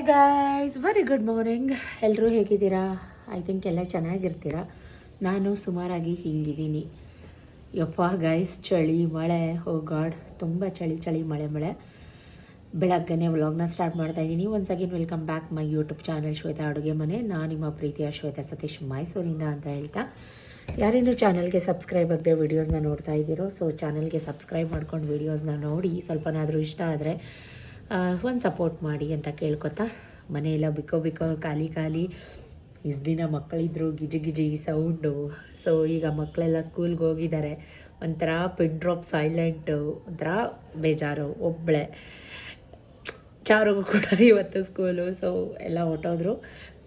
Guys very good morning. ಎಲ್ಲರೂ ಹೇಗಿದ್ದೀರಾ? I think ಎಲ್ಲ ಚೆನ್ನಾಗಿರ್ತೀರಾ. ನಾನು ಸುಮಾರಾಗಿ ಹಿಂಗಿದ್ದೀನಿ. ಯಪ್ಪ ಗಾಯ್ಸ್, ಚಳಿ ಮಳೆ, ಓ ಗಾಡ್, ತುಂಬ ಚಳಿ ಮಳೆ. ಬೆಳಗ್ಗೆನೇ ವ್ಲಾಗ್ನ ಸ್ಟಾರ್ಟ್ ಮಾಡ್ತಾ ಇದ್ದೀನಿ. Once again welcome back my YouTube channel Shweta ಅಡುಗೆ ಮನೆ. ನಾನು ನಿಮ್ಮ ಪ್ರೀತಿಯ ಶ್ವೇತಾ ಸತೀಶ್ ಮೈಸೂರಿಂದ ಅಂತ ಹೇಳ್ತಾ, ಯಾರೇನು ಚಾನಲ್ಗೆ ಸಬ್ಸ್ಕ್ರೈಬ್ ಆಗದೆ ವೀಡಿಯೋಸ್ನ ನೋಡ್ತಾ ಇದ್ದೀರೋ, ಸೊ ಚಾನಲ್ಗೆ ಸಬ್ಸ್ಕ್ರೈಬ್ ಮಾಡ್ಕೊಂಡು ವೀಡಿಯೋಸ್ನ ನೋಡಿ ಸ್ವಲ್ಪನಾದರೂ ಇಷ್ಟ ಆದರೆ ಒಂದು ಸಪೋರ್ಟ್ ಮಾಡಿ ಅಂತ ಕೇಳ್ಕೊತಾ, ಮನೆಯೆಲ್ಲ ಬಿಕ್ಕೋ ಖಾಲಿ ಇಷ್ಟು ದಿನ ಮಕ್ಕಳಿದ್ರು ಗಿಜಿ ಸೌಂಡು. ಸೊ ಈಗ ಮಕ್ಕಳೆಲ್ಲ ಸ್ಕೂಲ್ಗೆ ಹೋಗಿದ್ದಾರೆ. ಒಂಥರ ಪಿನ್ ಡ್ರಾಪ್ ಸೈಲೆಂಟು, ಒಂಥರ ಬೇಜಾರು. ಒಬ್ಬಳೆ ಚಾರಿಗೂ ಕೂಡ ಇವತ್ತು ಸ್ಕೂಲು. ಸೊ ಎಲ್ಲ ಹೊಟ್ಟೋದ್ರು.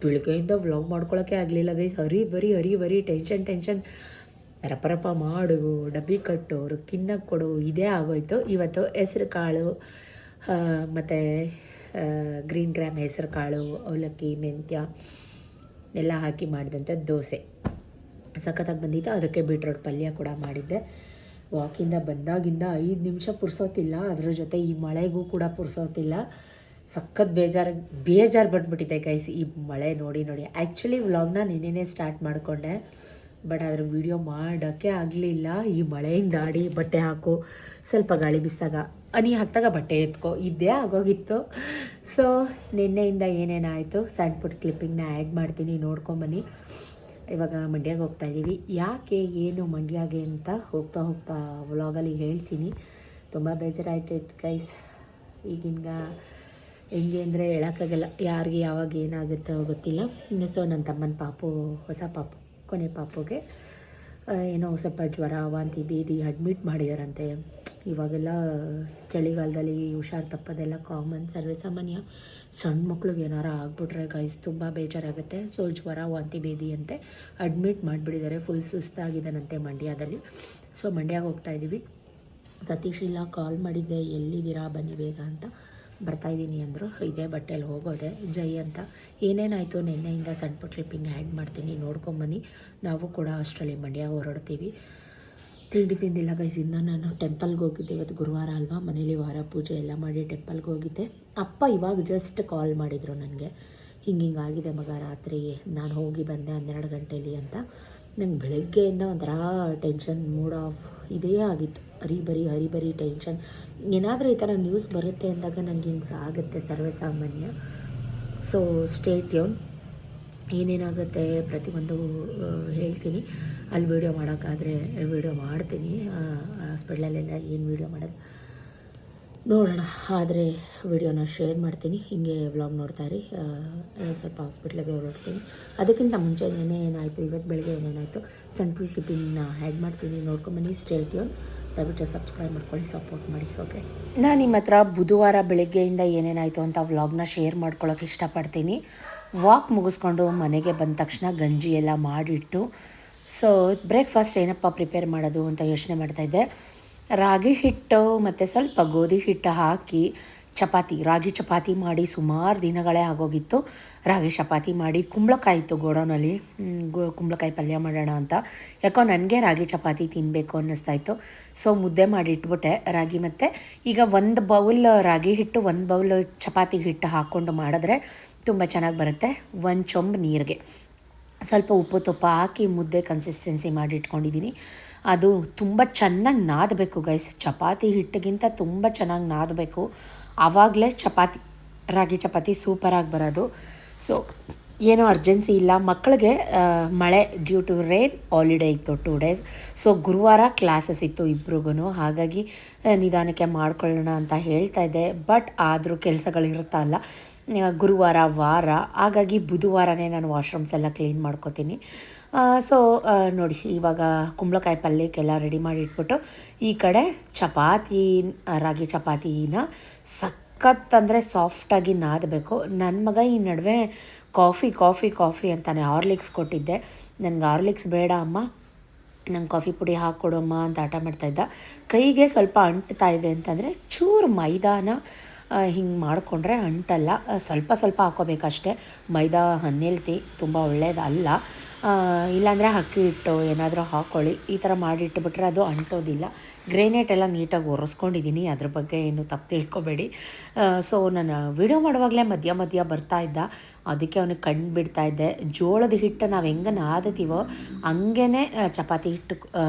ಬೆಳಗ್ಗೆಯಿಂದ ವ್ಲಾಗ್ ಮಾಡ್ಕೊಳ್ಳೋಕ್ಕೆ ಆಗಲಿಲ್ಲ ಗೈಸ್. ಹರಿ ಬರಿ ಟೆನ್ಷನ್. ರಪ ಮಾಡು, ಡಬ್ಬಿ ಕಟ್ಟು, ಅವ್ರಿಗೆ ತಿನ್ನಕ್ಕೆ ಕೊಡು, ಇದೇ ಆಗೋಯ್ತು. ಇವತ್ತು ಹೆಸ್ರು ಕಾಳು ಮತ್ತು ಗ್ರೀನ್ ಗ್ರಾಮ್ ಹೆಸ್ರು ಕಾಳು, ಅವಲಕ್ಕಿ, ಮೆಂತ್ಯ ಎಲ್ಲ ಹಾಕಿ ಮಾಡಿದಂಥ ದೋಸೆ ಸಖತ್ತಾಗಿ ಬಂದಿತ್ತು. ಅದಕ್ಕೆ ಬೀಟ್ರೋಟ್ ಪಲ್ಯ ಕೂಡ ಮಾಡಿದ್ದೆ. ವಾಕಿಂದ ಬಂದಾಗಿಂದ 5 ನಿಮಿಷ ಪುರ್ಸೋತಿಲ್ಲ. ಅದ್ರ ಜೊತೆ ಈ ಮಳೆಗೂ ಕೂಡ ಪುರ್ಸೋತಿಲ್ಲ. ಸಖತ್ ಬೇಜಾರು ಬಂದುಬಿಟ್ಟಿದೆ ಗೈಸ್ ಈ ಮಳೆ ನೋಡಿ. ಆ್ಯಕ್ಚುಲಿ ವ್ಲಾಗ್ನ ನಿನ್ನೆನೇ ಸ್ಟಾರ್ಟ್ ಮಾಡಿಕೊಂಡೆ, ಬಟ್ ಅದ್ರ ವೀಡಿಯೋ ಮಾಡೋಕ್ಕೆ ಆಗಲಿಲ್ಲ. ಈ ಮಳೆಯಿಂದ ಆಡಿ ಬಟ್ಟೆ ಹಾಕು, ಸ್ವಲ್ಪ ಗಾಳಿ ಬಿಸಿದಾಗ ಹನಿ ಹಾಕ್ದಾಗ ಬಟ್ಟೆ ಎತ್ಕೋ, ಇದೇ ಆಗೋಗಿತ್ತು. ಸೊ ನಿನ್ನೆಯಿಂದ ಏನೇನಾಯಿತು ಸಣ್ಣ ಪುಟ್ಟ ಕ್ಲಿಪ್ಪಿಂಗ್ನ ಆ್ಯಡ್ ಮಾಡ್ತೀನಿ, ನೋಡ್ಕೊಂಬನ್ನಿ. ಇವಾಗ ಮಂಡ್ಯಗೆ ಹೋಗ್ತಾಯಿದ್ದೀವಿ. ಯಾಕೆ ಏನು ಮಂಡ್ಯಗೆ ಅಂತ ಹೋಗ್ತಾ ವ್ಲಾಗಲ್ಲಿ ಹೇಳ್ತೀನಿ. ತುಂಬ ಬೇಜಾರಾಯ್ತೈತೆ ಗೈಸ್. ಈಗಿನ ಹೆಂಗೆ ಅಂದರೆ ಹೇಳೋಕ್ಕಾಗಲ್ಲ, ಯಾರಿಗೆ ಯಾವಾಗ ಏನಾಗುತ್ತೋ ಗೊತ್ತಿಲ್ಲ. ಸೊ ನನ್ನ ತಮ್ಮನ ಪಾಪು, ಹೊಸ ಪಾಪು, ಕೊನೆ ಪಾಪುಗೆ ಏನೋ ಸ್ವಲ್ಪ ಜ್ವರ, ವಾಂತಿ, ಭೇದಿ ಅಡ್ಮಿಟ್ ಮಾಡಿದಾರಂತೆ. ಇವಾಗೆಲ್ಲ ಚಳಿಗಾಲದಲ್ಲಿ ಹುಷಾರು ತಪ್ಪೋದೆಲ್ಲ ಕಾಮನ್, ಸರ್ವೇ ಸಾಮಾನ್ಯ. ಸಣ್ಣ ಮಕ್ಳಿಗೆ ಏನಾರ ಆಗ್ಬಿಟ್ರೆ ಗೈಸ್ ತುಂಬ ಬೇಜಾರಾಗುತ್ತೆ. ಸೊ ಜ್ವರ, ವಾಂತಿ, ಭೇದಿ ಅಂತೆ ಅಡ್ಮಿಟ್ ಮಾಡಿಬಿಟ್ಟಿದ್ದಾರೆ. ಫುಲ್ ಸುಸ್ತಾಗಿದ್ದಾನಂತೆ ಮಂಡ್ಯದಲ್ಲಿ. ಸೊ ಮಂಡ್ಯಗೆ ಹೋಗ್ತಾಯಿದ್ದೀವಿ. ಸತೀಶ್ ಇಲ್ಲ, ಕಾಲ್ ಮಾಡಿದ್ದೆ, ಎಲ್ಲಿದ್ದೀರಾ ಬನ್ನಿ ಬೇಗ ಅಂತ. ಬರ್ತಾಯಿದ್ದೀನಿ ಅಂದರು. ಇದೇ ಬಟ್ಟೆಯಲ್ಲಿ ಹೋಗೋದೆ ಜೈ ಅಂತ. ಏನೇನಾಯಿತು ನಿನ್ನೆಯಿಂದ ಸಣ್ಣ ಪುಟ್ಟ ಕ್ಲಿಪ್ಪಿಂಗ್ ಆ್ಯಡ್ ಮಾಡ್ತೀನಿ, ನೋಡ್ಕೊಂಬನ್ನಿ. ನಾವು ಕೂಡ ಅಷ್ಟರಲ್ಲಿ ಮಂಡ್ಯ ಹೊರಡ್ತೀವಿ. ತಿಂಡಿ ತಿಂದಿಲ್ಲ ಗೈಸ್. ಇನ್ನು ನಾನು ಟೆಂಪಲ್ಗೆ ಹೋಗಿದ್ದೆ. ಇವತ್ತು ಗುರುವಾರ ಅಲ್ವಾ, ಮನೇಲಿ ವಾರ ಪೂಜೆ ಎಲ್ಲ ಮಾಡಿ ಟೆಂಪಲ್ಗೆ ಹೋಗಿದ್ದೆ. ಅಪ್ಪ ಇವಾಗ ಜಸ್ಟ್ ಕಾಲ್ ಮಾಡಿದರು ನನಗೆ, ಹಿಂಗಾಗಿದೆ ಮಗ ರಾತ್ರಿ, ನಾನು ಹೋಗಿ ಬಂದೆ 12 ಗಂಟೆಲಿ ಅಂತ. ನಂಗೆ ಬೆಳಗ್ಗೆಯಿಂದ ಒಂಥರ ಟೆನ್ಷನ್, ಮೂಡ್ ಆಫ್ ಇದೇ ಆಗಿತ್ತು. ಹರಿ ಟೆನ್ಷನ್. ಏನಾದರೂ ಈ ಥರ ನ್ಯೂಸ್ ಬರುತ್ತೆ ಅಂದಾಗ ನನಗೆ ಹಿಂಗೆ ಆಗುತ್ತೆ, ಸರ್ವೇ ಸಾಮಾನ್ಯ. So stay tune. ಏನೇನಾಗುತ್ತೆ ಪ್ರತಿಯೊಂದು ಹೇಳ್ತೀನಿ. ಅಲ್ಲಿ ವೀಡಿಯೋ ಮಾಡೋಕ್ಕಾದರೆ ವೀಡಿಯೋ ಮಾಡ್ತೀನಿ. ಹಾಸ್ಪಿಟ್ಲಲ್ಲೆಲ್ಲ ಏನು ವೀಡಿಯೋ ಮಾಡೋದು ನೋಡೋಣ, ಆದರೆ ವೀಡಿಯೋನ ಶೇರ್ ಮಾಡ್ತೀನಿ. ಹೀಗೆ ವ್ಲಾಗ್ ನೋಡ್ತಾಯಿರಿ. ಸ್ವಲ್ಪ ಹಾಸ್ಪಿಟ್ಲಿಗೆ ಹೊರಡ್ತೀನಿ. ಅದಕ್ಕಿಂತ ಮುಂಚೆ ಏನಾಯಿತು, ಇವತ್ತು ಬೆಳಗ್ಗೆ ಏನೇನಾಯಿತು ಸಣ್ಣ ಪುಟ್ಟ ಕ್ಲಿಪ್ಪಿಂಗ್ನ ಆ್ಯಡ್ ಮಾಡ್ತೀನಿ, ನೋಡ್ಕೊಂಬನ್ನಿ. Stay tune. ದಯವಿಟ್ಟು ಸಬ್ಸ್ಕ್ರೈಬ್ ಮಾಡ್ಕೊಳ್ಳಿ, ಸಪೋರ್ಟ್ ಮಾಡಿ. ಓಕೆ, ನಾನು ನಿಮ್ಮ ಹತ್ರ ಬುಧವಾರ ಬೆಳಗ್ಗೆಯಿಂದ ಏನೇನಾಯಿತು ಅಂತ ವ್ಲಾಗ್ನ ಶೇರ್ ಮಾಡ್ಕೊಳ್ಳೋಕೆ ಇಷ್ಟಪಡ್ತೀನಿ. ವಾಕ್ ಮುಗಿಸ್ಕೊಂಡು ಮನೆಗೆ ಬಂದ ತಕ್ಷಣ ಗಂಜಿ ಎಲ್ಲ ಮಾಡಿಟ್ಟು, ಸೊ ಬ್ರೇಕ್ಫಾಸ್ಟ್ ಏನಪ್ಪ ಪ್ರಿಪೇರ್ ಮಾಡೋದು ಅಂತ ಯೋಚನೆ ಮಾಡ್ತಾಯಿದ್ದೆ. ರಾಗಿ ಹಿಟ್ಟು ಮತ್ತು ಸ್ವಲ್ಪ ಗೋಧಿ ಹಿಟ್ಟು ಹಾಕಿ ರಾಗಿ ಚಪಾತಿ ಮಾಡಿ ಸುಮಾರು ದಿನಗಳೇ ಆಗೋಗಿತ್ತು. ರಾಗಿ ಚಪಾತಿ ಮಾಡಿ ಕುಂಬಳಕಾಯಿ ಇತ್ತು ಗೋಡೌನಲ್ಲಿ, ಕುಂಬಳಕಾಯಿ ಪಲ್ಯ ಮಾಡೋಣ ಅಂತ. ಯಾಕೋ ನನಗೆ ರಾಗಿ ಚಪಾತಿ ತಿನ್ನಬೇಕು ಅನ್ನಿಸ್ತಾಯಿತ್ತು. ಸೊ ಮುದ್ದೆ ಮಾಡಿ ಇಟ್ಬಿಟ್ಟೆ ರಾಗಿ. ಮತ್ತು ಈಗ 1 ಬೌಲ್ ರಾಗಿ ಹಿಟ್ಟು, 1 ಬೌಲ್ ಚಪಾತಿ ಹಿಟ್ಟು ಹಾಕ್ಕೊಂಡು ಮಾಡಿದ್ರೆ ತುಂಬ ಚೆನ್ನಾಗಿ ಬರುತ್ತೆ. 1 ಚೊಂಬು ನೀರಿಗೆ ಸ್ವಲ್ಪ ಉಪ್ಪು ತುಪ್ಪ ಹಾಕಿ ಮುದ್ದೆ ಕನ್ಸಿಸ್ಟೆನ್ಸಿ ಮಾಡಿ ಇಟ್ಕೊಂಡಿದ್ದೀನಿ. ಅದು ತುಂಬ ಚೆನ್ನಾಗಿ ನಾದಬೇಕು ಗೈಸ್. ಚಪಾತಿ ಹಿಟ್ಟಿಗಿಂತ ತುಂಬ ಚೆನ್ನಾಗಿ ನಾದಬೇಕು, ಆವಾಗಲೇ ರಾಗಿ ಚಪಾತಿ ಸೂಪರಾಗಿ ಬರೋದು. ಸೊ ಏನೋ ಅರ್ಜೆನ್ಸಿ ಇಲ್ಲ. ಮಕ್ಕಳಿಗೆ ಮಳೆ ಡ್ಯೂ ಟು ರೇನ್ ಹಾಲಿಡೇ ಇತ್ತು 2 ಡೇಸ್. ಸೊ ಗುರುವಾರ ಕ್ಲಾಸಸ್ ಇತ್ತು ಇಬ್ರಿಗೂ. ಹಾಗಾಗಿ ನಿಧಾನಕ್ಕೆ ಮಾಡ್ಕೊಳ್ಳೋಣ ಅಂತ ಹೇಳ್ತಾ ಇದ್ದೆ. ಬಟ್ ಆದರೂ ಕೆಲಸಗಳಿರುತ್ತಲ್ಲ ಗುರುವಾರ ವಾರ, ಹಾಗಾಗಿ ಬುಧವಾರನೇ ನಾನು ವಾಶ್ರೂಮ್ಸ್ ಎಲ್ಲ ಕ್ಲೀನ್ ಮಾಡ್ಕೋತೀನಿ. ಸೊ ನೋಡಿ, ಇವಾಗ ಕುಂಬಳಕಾಯಿ ಪಲ್ಯಕ್ಕೆಲ್ಲ ರೆಡಿ ಮಾಡಿ ಇಟ್ಬಿಟ್ಟು ಈ ಕಡೆ ರಾಗಿ ಚಪಾತಿನ ಸಖತ್ ಅಂದರೆ ಸಾಫ್ಟಾಗಿ ನಾದಬೇಕು. ನನ್ನ ಮಗ ಈ ನಡುವೆ ಕಾಫಿ ಅಂತಾನೆ ಹಾರ್ಲಿಕ್ಸ್ ಕೊಟ್ಟಿದ್ದೆ. ನನಗೆ ಹಾರ್ಲಿಕ್ಸ್ ಬೇಡ ಅಮ್ಮ, ನಂಗೆ ಕಾಫಿ ಪುಡಿ ಹಾಕ್ಕೊಡಮ್ಮ ಅಂತ ಆಟ ಮಾಡ್ತಾಯಿದ್ದ. ಕೈಗೆ ಸ್ವಲ್ಪ ಅಂಟ್ತಾ ಇದೆ ಅಂತಂದರೆ ಚೂರು ಮೈದಾನ ಹಿಂಗೆ ಮಾಡಿಕೊಂಡ್ರೆ ಅಂಟಲ್ಲ. ಸ್ವಲ್ಪ ಹಾಕೋಬೇಕಷ್ಟೆ. ಮೈದಾ ಅನ್ಹೆಲ್ತಿ, ತುಂಬ ಒಳ್ಳೆಯದಲ್ಲ. ಇಲ್ಲಾಂದರೆ ಅಕ್ಕಿ ಹಿಟ್ಟು ಏನಾದರೂ ಹಾಕ್ಕೊಳ್ಳಿ. ಈ ಥರ ಮಾಡಿಟ್ಬಿಟ್ರೆ ಅದು ಅಂಟೋದಿಲ್ಲ. ಗ್ರೇನೇಟ್ ಎಲ್ಲ ನೀಟಾಗಿ ಒರೆಸ್ಕೊಂಡಿದ್ದೀನಿ, ಅದ್ರ ಬಗ್ಗೆ ಏನು ತಪ್ಪು ತಿಳ್ಕೊಬೇಡಿ. ಸೊ ನಾನು ವಿಡಿಯೋ ಮಾಡುವಾಗಲೇ ಮಧ್ಯ ಮಧ್ಯ ಬರ್ತಾಯಿದ್ದ, ಅದಕ್ಕೆ ಅವನಿಗೆ ಕಣ್ಣು ಬಿಡ್ತಾಯಿದ್ದೆ. ಜೋಳದ ಹಿಟ್ಟು ನಾವು ಹೆಂಗೆ ನಾದ್ತೀವೋ ಹಂಗೇ ಚಪಾತಿ ಹಿಟ್ಟು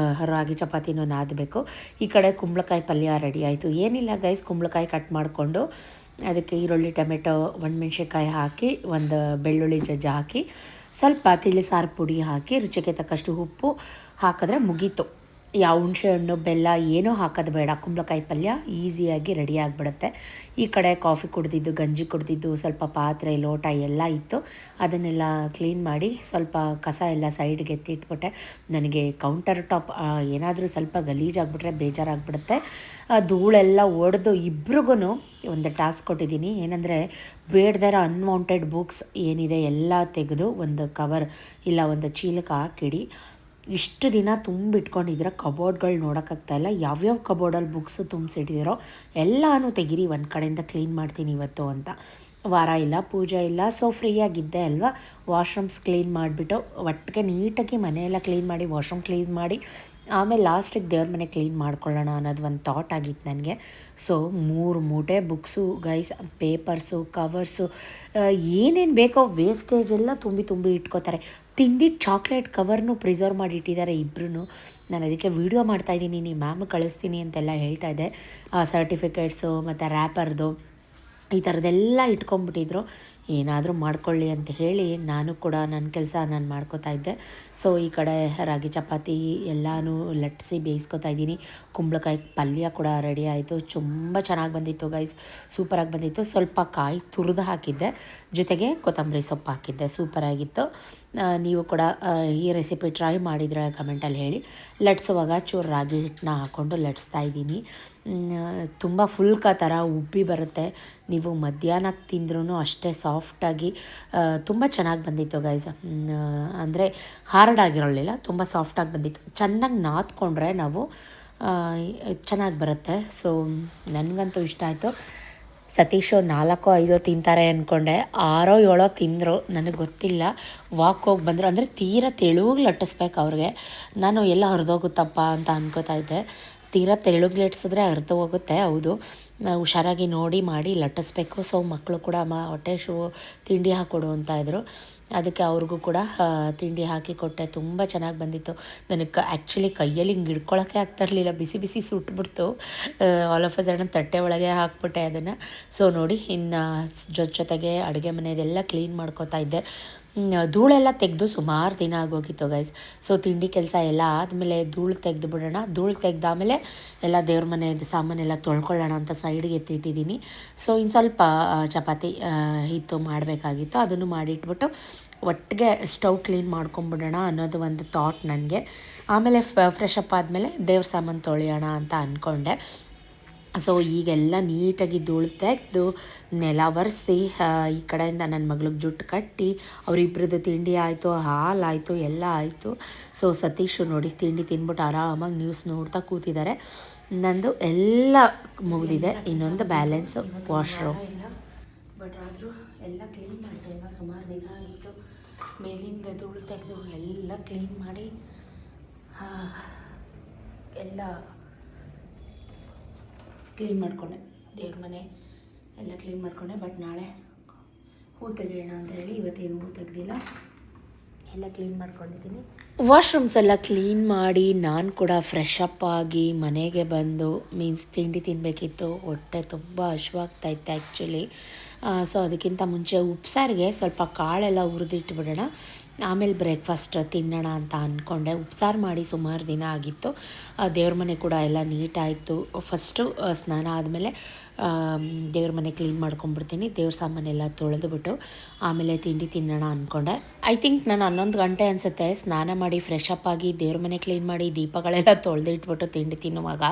ರಾಗಿ ಚಪಾತಿನೂ ನಾದಬೇಕು. ಈ ಕಡೆ ಕುಂಬಳಕಾಯಿ ಪಲ್ಯ ರೆಡಿ ಆಯಿತು. ಏನಿಲ್ಲ ಗೈಸ್, ಕುಂಬಳಕಾಯಿ ಕಟ್ ಮಾಡಿಕೊಂಡು ಅದಕ್ಕೆ ಈರುಳ್ಳಿ, ಟೊಮೆಟೊ, ಒಣಮೆಣ್ಸಿನ್ಕಾಯಿ ಹಾಕಿ, ಒಂದು ಬೆಳ್ಳುಳ್ಳಿ ಜಜ್ಜಿ ಹಾಕಿ, ಸ್ವಲ್ಪ ತಿಳಿಸಾರು ಪುಡಿ ಹಾಕಿ, ರುಚಿಗೆ ತಕ್ಕಷ್ಟು ಉಪ್ಪು ಹಾಕಿದ್ರೆ ಮುಗೀತು. ಯಾವ ಹುಣಸೆ ಹಣ್ಣು, ಬೆಲ್ಲ ಏನೂ ಹಾಕೋದು ಬೇಡ. ಕುಂಬಳಕಾಯಿ ಪಲ್ಯ ಈಸಿಯಾಗಿ ರೆಡಿ ಆಗಿಬಿಡುತ್ತೆ. ಈ ಕಡೆ ಕಾಫಿ ಕುಡ್ದಿದ್ದು, ಗಂಜಿ ಕುಡ್ದಿದ್ದು, ಸ್ವಲ್ಪ ಪಾತ್ರೆ ಲೋಟ ಎಲ್ಲ ಇತ್ತು. ಅದನ್ನೆಲ್ಲ ಕ್ಲೀನ್ ಮಾಡಿ ಸ್ವಲ್ಪ ಕಸ ಎಲ್ಲ ಸೈಡ್ಗೆ ಎತ್ತಿಟ್ಬಿಟ್ಟೆ. ನನಗೆ ಕೌಂಟರ್ ಟಾಪ್ ಏನಾದರೂ ಸ್ವಲ್ಪ ಗಲೀಜಾಗಿಬಿಟ್ರೆ ಬೇಜಾರಾಗಿಬಿಡುತ್ತೆ. ಧೂಳೆಲ್ಲ ಒಡೆದು ಇಬ್ರಿಗೂ ಒಂದು ಟಾಸ್ಕ್ ಕೊಟ್ಟಿದ್ದೀನಿ. ಏನಂದರೆ ಬೇಡದಿರೋ ಅನ್ವಾಂಟೆಡ್ ಬುಕ್ಸ್ ಏನಿದೆ ಎಲ್ಲ ತೆಗೆದು ಒಂದು ಕವರ್ ಇಲ್ಲ ಒಂದು ಚೀಲಕ್ಕೆ ಹಾಕಿಡಿ. ಇಷ್ಟು ದಿನ ತುಂಬಿಟ್ಕೊಂಡಿದ್ರೆ ಕಬೋರ್ಡ್ಗಳು ನೋಡೋಕ್ಕಾಗ್ತಾಯಿಲ್ಲ. ಯಾವ್ಯಾವ ಕಬೋರ್ಡಲ್ಲಿ ಬುಕ್ಸು ತುಂಬಿಸಿಟ್ಟಿದ್ದೀರೋ ಎಲ್ಲನೂ ತೆಗೀರಿ, ಒಂದು ಕಡೆಯಿಂದ ಕ್ಲೀನ್ ಮಾಡ್ತೀನಿ ಇವತ್ತು ಅಂತ. ವಾರ ಇಲ್ಲ, ಪೂಜೆ ಇಲ್ಲ, ಸೊ ಫ್ರೀಯಾಗಿದ್ದೆ ಅಲ್ವಾ. ವಾಶ್ರೂಮ್ಸ್ ಕ್ಲೀನ್ ಮಾಡಿಬಿಟ್ಟು ಒಟ್ಟಿಗೆ ನೀಟಾಗಿ ಮನೆಯೆಲ್ಲ ಕ್ಲೀನ್ ಮಾಡಿ, ವಾಶ್ರೂಮ್ ಕ್ಲೀನ್ ಮಾಡಿ, ಆಮೇಲೆ ಲಾಸ್ಟಿಗೆ ದೇವ್ರ ಮನೆ ಕ್ಲೀನ್ ಮಾಡ್ಕೊಳ್ಳೋಣ ಅನ್ನೋದು ಒಂದು ಥಾಟ್ ಆಗಿತ್ತು ನನಗೆ. ಸೊ 3 ಮೂಟೆ ಬುಕ್ಸು ಗೈಸ್, ಪೇಪರ್ಸು, ಕವರ್ಸು, ಏನೇನು ಬೇಕೋ ವೇಸ್ಟೇಜ್ ಎಲ್ಲ ತುಂಬಿ ಇಟ್ಕೋತಾರೆ. ತಿಂದಿದ್ದು ಚಾಕ್ಲೇಟ್ ಕವರ್ನು ಪ್ರಿಸರ್ವ್ ಮಾಡಿ ಇಟ್ಟಿದ್ದಾರೆ ಇಬ್ಬರೂ. ನಾನು ಅದಕ್ಕೆ ವೀಡಿಯೋ ಮಾಡ್ತಾಯಿದ್ದೀನಿ, ನೀವು ಮ್ಯಾಮ್ ಕಳಿಸ್ತೀನಿ ಅಂತೆಲ್ಲ ಹೇಳ್ತಾಯಿದ್ದೆ. ಸರ್ಟಿಫಿಕೇಟ್ಸು ಮತ್ತು ರ್ಯಾಪರ್ದು ಈ ಥರದ್ದೆಲ್ಲ ಇಟ್ಕೊಂಡ್ಬಿಟ್ಟಿದ್ರು. ಏನಾದರೂ ಮಾಡ್ಕೊಳ್ಳಿ ಅಂತ ಹೇಳಿ ನಾನು ಕೂಡ ನನ್ನ ಕೆಲಸ ನಾನು ಮಾಡ್ಕೋತಾ ಇದ್ದೆ. ಸೊ ಈ ಕಡೆ ರಾಗಿ ಚಪಾತಿ ಎಲ್ಲನೂ ಲಟ್ಟಿಸಿ ಬೇಯಿಸ್ಕೊತಾ ಇದ್ದೀನಿ. ಕುಂಬಳಕಾಯಿ ಪಲ್ಯ ಕೂಡ ರೆಡಿ ಆಯಿತು. ತುಂಬ ಚೆನ್ನಾಗಿ ಬಂದಿತ್ತು ಗೈಸ್, ಸೂಪರಾಗಿ ಬಂದಿತ್ತು. ಸ್ವಲ್ಪ ಕಾಯಿ ತುರಿದು ಹಾಕಿದ್ದೆ, ಜೊತೆಗೆ ಕೊತ್ತಂಬರಿ ಸೊಪ್ಪು ಹಾಕಿದ್ದೆ, ಸೂಪರಾಗಿತ್ತು. ನೀವು ಕೂಡ ಈ ರೆಸಿಪಿ ಟ್ರೈ ಮಾಡಿದರೆ ಕಮೆಂಟಲ್ಲಿ ಹೇಳಿ. ಲಟ್ಸುವಾಗ ಚೂರು ರಾಗಿ ಹಿಟ್ಟನ್ನ ಹಾಕ್ಕೊಂಡು ಲಟ್ಸ್ತಾ ಇದ್ದೀನಿ. ತುಂಬ ಫುಲ್ಕ ಥರ ಉಬ್ಬಿ ಬರುತ್ತೆ. ನೀವು ಮಧ್ಯಾಹ್ನಕ್ಕೆ ತಿಂದ್ರೂ ಅಷ್ಟೇ ಸಾಫ್ಟಾಗಿ ತುಂಬ ಚೆನ್ನಾಗಿ ಬಂದಿತ್ತು ಗೈಸ್. ಅಂದರೆ ಹಾರ್ಡ್ ಆಗಿರಲಿಲ್ಲ, ತುಂಬ ಸಾಫ್ಟಾಗಿ ಬಂದಿತ್ತು. ಚೆನ್ನಾಗಿ ನಾದ್ಕೊಂಡ್ರೆ ನಾವು ಚೆನ್ನಾಗಿ ಬರುತ್ತೆ. ಸೊ ನನಗಂತೂ ಇಷ್ಟ ಆಯಿತು. ಸತೀಶು 4-5 ತಿಂತಾರೆ ಅಂದ್ಕೊಂಡೆ, 6-7 ತಿಂದರು, ನನಗೆ ಗೊತ್ತಿಲ್ಲ. ವಾಕ್ ಹೋಗಿ ಬಂದರು. ಅಂದರೆ ತೀರಾ ತೆಳುವಾಗಿ ಲಟ್ಟಿಸ್ಬೇಕು ಅವ್ರಿಗೆ. ನಾನು ಎಲ್ಲ ಹರಿದೋಗುತ್ತಪ್ಪ ಅಂತ ಅನ್ಕೋತಾ ಇದ್ದೆ. ತೀರಾ ತೆಳುಗೆ ಲಟ್ಟಿಸಿದ್ರೆ ಹರಿದು ಹೋಗುತ್ತೆ. ಹೌದು, ಹುಷಾರಾಗಿ ನೋಡಿ ಮಾಡಿ ಲಟ್ಟಿಸ್ಬೇಕು. ಸೊ ಮಕ್ಕಳು ಕೂಡ ಹೊಟ್ಟೆ ತಿಂಡಿ ಹಾಕ್ಕೊಡು ಅಂತ ಇದ್ದರು. ಅದಕ್ಕೆ ಅವ್ರಿಗೂ ಕೂಡ ತಿಂಡಿ ಹಾಕಿ ಕೊಟ್ಟೆ. ತುಂಬ ಚೆನ್ನಾಗಿ ಬಂದಿತ್ತು. ನನಗೆ ಆ್ಯಕ್ಚುಲಿ ಕೈಯಲ್ಲಿ ಹಿಂಗೆ ಹಿಡ್ಕೊಳಕ್ಕೆ ಆಗ್ತಾಯಿರಲಿಲ್ಲ, ಬಿಸಿ ಬಿಸಿ ಸುಟ್ಬಿಡ್ತು. ಆಲ್ ಆಫ್ ಅ ಸಡನ್ ತಟ್ಟೆ ಒಳಗೆ ಹಾಕ್ಬಿಟ್ಟೆ ಅದನ್ನು. ಸೊ ನೋಡಿ, ಇನ್ನು ಜೊತೆಗೆ ಅಡುಗೆ ಮನೆಯದೆಲ್ಲ ಕ್ಲೀನ್ ಮಾಡ್ಕೋತಾ ಇದ್ದೆ. ಧೂಳೆಲ್ಲ ತೆಗೆದು ಸುಮಾರು ದಿನ ಆಗೋಗಿತ್ತು ಗೈಸ್. ಸೊ ತಿಂಡಿ ಕೆಲಸ ಎಲ್ಲ ಆದಮೇಲೆ ಧೂಳು ತೆಗೆದು ಬಿಡೋಣ. ಧೂಳು ತೆಗೆದಾಮೇಲೆ ಎಲ್ಲ ದೇವ್ರ ಮನೆಯದು ಸಾಮಾನೆಲ್ಲ ತೊಳ್ಕೊಳ್ಳೋಣ ಅಂತ ಸೈಡ್ಗೆ ಎತ್ತಿಟ್ಟಿದ್ದೀನಿ. ಸೊ ಇನ್ನು ಸ್ವಲ್ಪ ಚಪಾತಿ ಹಿಟ್ಟು ಮಾಡಬೇಕಾಗಿತ್ತು, ಅದನ್ನು ಮಾಡಿಟ್ಬಿಟ್ಟು ಒಟ್ಟಿಗೆ ಸ್ಟವ್ ಕ್ಲೀನ್ ಮಾಡ್ಕೊಂಬಿಡೋಣ ಅನ್ನೋದು ಒಂದು ಥಾಟ್ ನನಗೆ. ಆಮೇಲೆ ಫ್ರೆಶ್ ಅಪ್ ಆದಮೇಲೆ ದೇವ್ರ ಸಾಮಾನು ತೊಳೆಯೋಣ ಅಂತ ಅಂದ್ಕೊಂಡೆ. ಸೊ ಈಗೆಲ್ಲ ನೀಟಾಗಿ ಧೂಳು ತೆಗೆದು ನೆಲ ಒರೆಸಿ ಈ ಕಡೆಯಿಂದ ನನ್ನ ಮಗಳಿಗೆ ಜುಟ್ಟು ಕಟ್ಟಿ ಅವರಿಬ್ಬರದ್ದು ತಿಂಡಿ ಆಯಿತು, ಹಾಲಾಯಿತು, ಎಲ್ಲ ಆಯಿತು. ಸೊ ಸತೀಶು ನೋಡಿ ತಿಂಡಿ ತಿಂದ್ಬಿಟ್ಟು ಆರಾಮಾಗಿ ನ್ಯೂಸ್ ನೋಡ್ತಾ ಕೂತಿದ್ದಾರೆ. ನಂದು ಎಲ್ಲ ಮುಗಿದಿದೆ, ಇನ್ನೊಂದು ಬ್ಯಾಲೆನ್ಸು ವಾಶ್ರೂಮ್. ಬಟ್ ಆದರೂ ಎಲ್ಲ ಕ್ಲೀನ್ ಮಾಡ್ತೇವೆ, ಸುಮಾರು ದಿನ ಆಯಿತು. ಮೇಲಿಂದ ಧೂಳು ತೆಗೆದು ಎಲ್ಲ ಕ್ಲೀನ್ ಮಾಡಿ ಎಲ್ಲ ಕ್ಲೀನ್ ಮಾಡಿಕೊಂಡೆ. ದೇವ್ರ ಮನೆ ಎಲ್ಲ ಕ್ಲೀನ್ ಮಾಡಿಕೊಂಡೆ. ಬಟ್ ನಾಳೆ ಹೂ ತೆಗೆಯೋಣ ಅಂತ ಹೇಳಿ ಇವತ್ತೇನು ಹೂ ತೆಗೆದಿಲ್ಲ, ಎಲ್ಲ ಕ್ಲೀನ್ ಮಾಡ್ಕೊಂಡಿದ್ದೀನಿ. ವಾಶ್ರೂಮ್ಸ್ ಎಲ್ಲ ಕ್ಲೀನ್ ಮಾಡಿ ನಾನು ಕೂಡ ಫ್ರೆಶ್ ಅಪ್ ಆಗಿ ಮನೆಗೆ ಬಂದು ಮೀನ್ಸ್ ತಿಂಡಿ ತಿನ್ನಬೇಕಿತ್ತು. ಹೊಟ್ಟೆ ತುಂಬ ಹಶ್ವಾಗ್ತಾಯಿತ್ತು ಆ್ಯಕ್ಚುಲಿ. ಸೊ ಅದಕ್ಕಿಂತ ಮುಂಚೆ ಉಪ್ಸಾರಿಗೆ ಸ್ವಲ್ಪ ಕಾಳೆಲ್ಲ ಹುರಿದಿಟ್ಬಿಡೋಣ, ಆಮೇಲೆ ಬ್ರೇಕ್ಫಾಸ್ಟ್ ತಿನ್ನೋಣ ಅಂತ ಅಂದ್ಕೊಂಡೆ. ಉಪ್ಸಾರು ಮಾಡಿ ಸುಮಾರು ದಿನ ಆಗಿತ್ತು. ದೇವ್ರ ಮನೆ ಕೂಡ ಎಲ್ಲ ನೀಟಾಯಿತು. ಫಸ್ಟು ಸ್ನಾನ ಆದಮೇಲೆ ದೇವ್ರ ಮನೆ ಕ್ಲೀನ್ ಮಾಡ್ಕೊಂಡ್ಬಿಡ್ತೀನಿ. ದೇವ್ರ ಸಾಮಾನೆಲ್ಲ ತೊಳೆದುಬಿಟ್ಟು ಆಮೇಲೆ ತಿಂಡಿ ತಿನ್ನೋಣ ಅಂದ್ಕೊಂಡೆ. ಐ ಥಿಂಕ್ ನಾನು 11 ಗಂಟೆ ಅನಿಸುತ್ತೆ ಸ್ನಾನ ಮಾಡಿ ಫ್ರೆಶ್ ಅಪ್ ಆಗಿ ದೇವ್ರ ಮನೆ ಕ್ಲೀನ್ ಮಾಡಿ ದೀಪಗಳೆಲ್ಲ ತೊಳೆದಿಟ್ಬಿಟ್ಟು ತಿಂಡಿ ತಿನ್ನುವಾಗ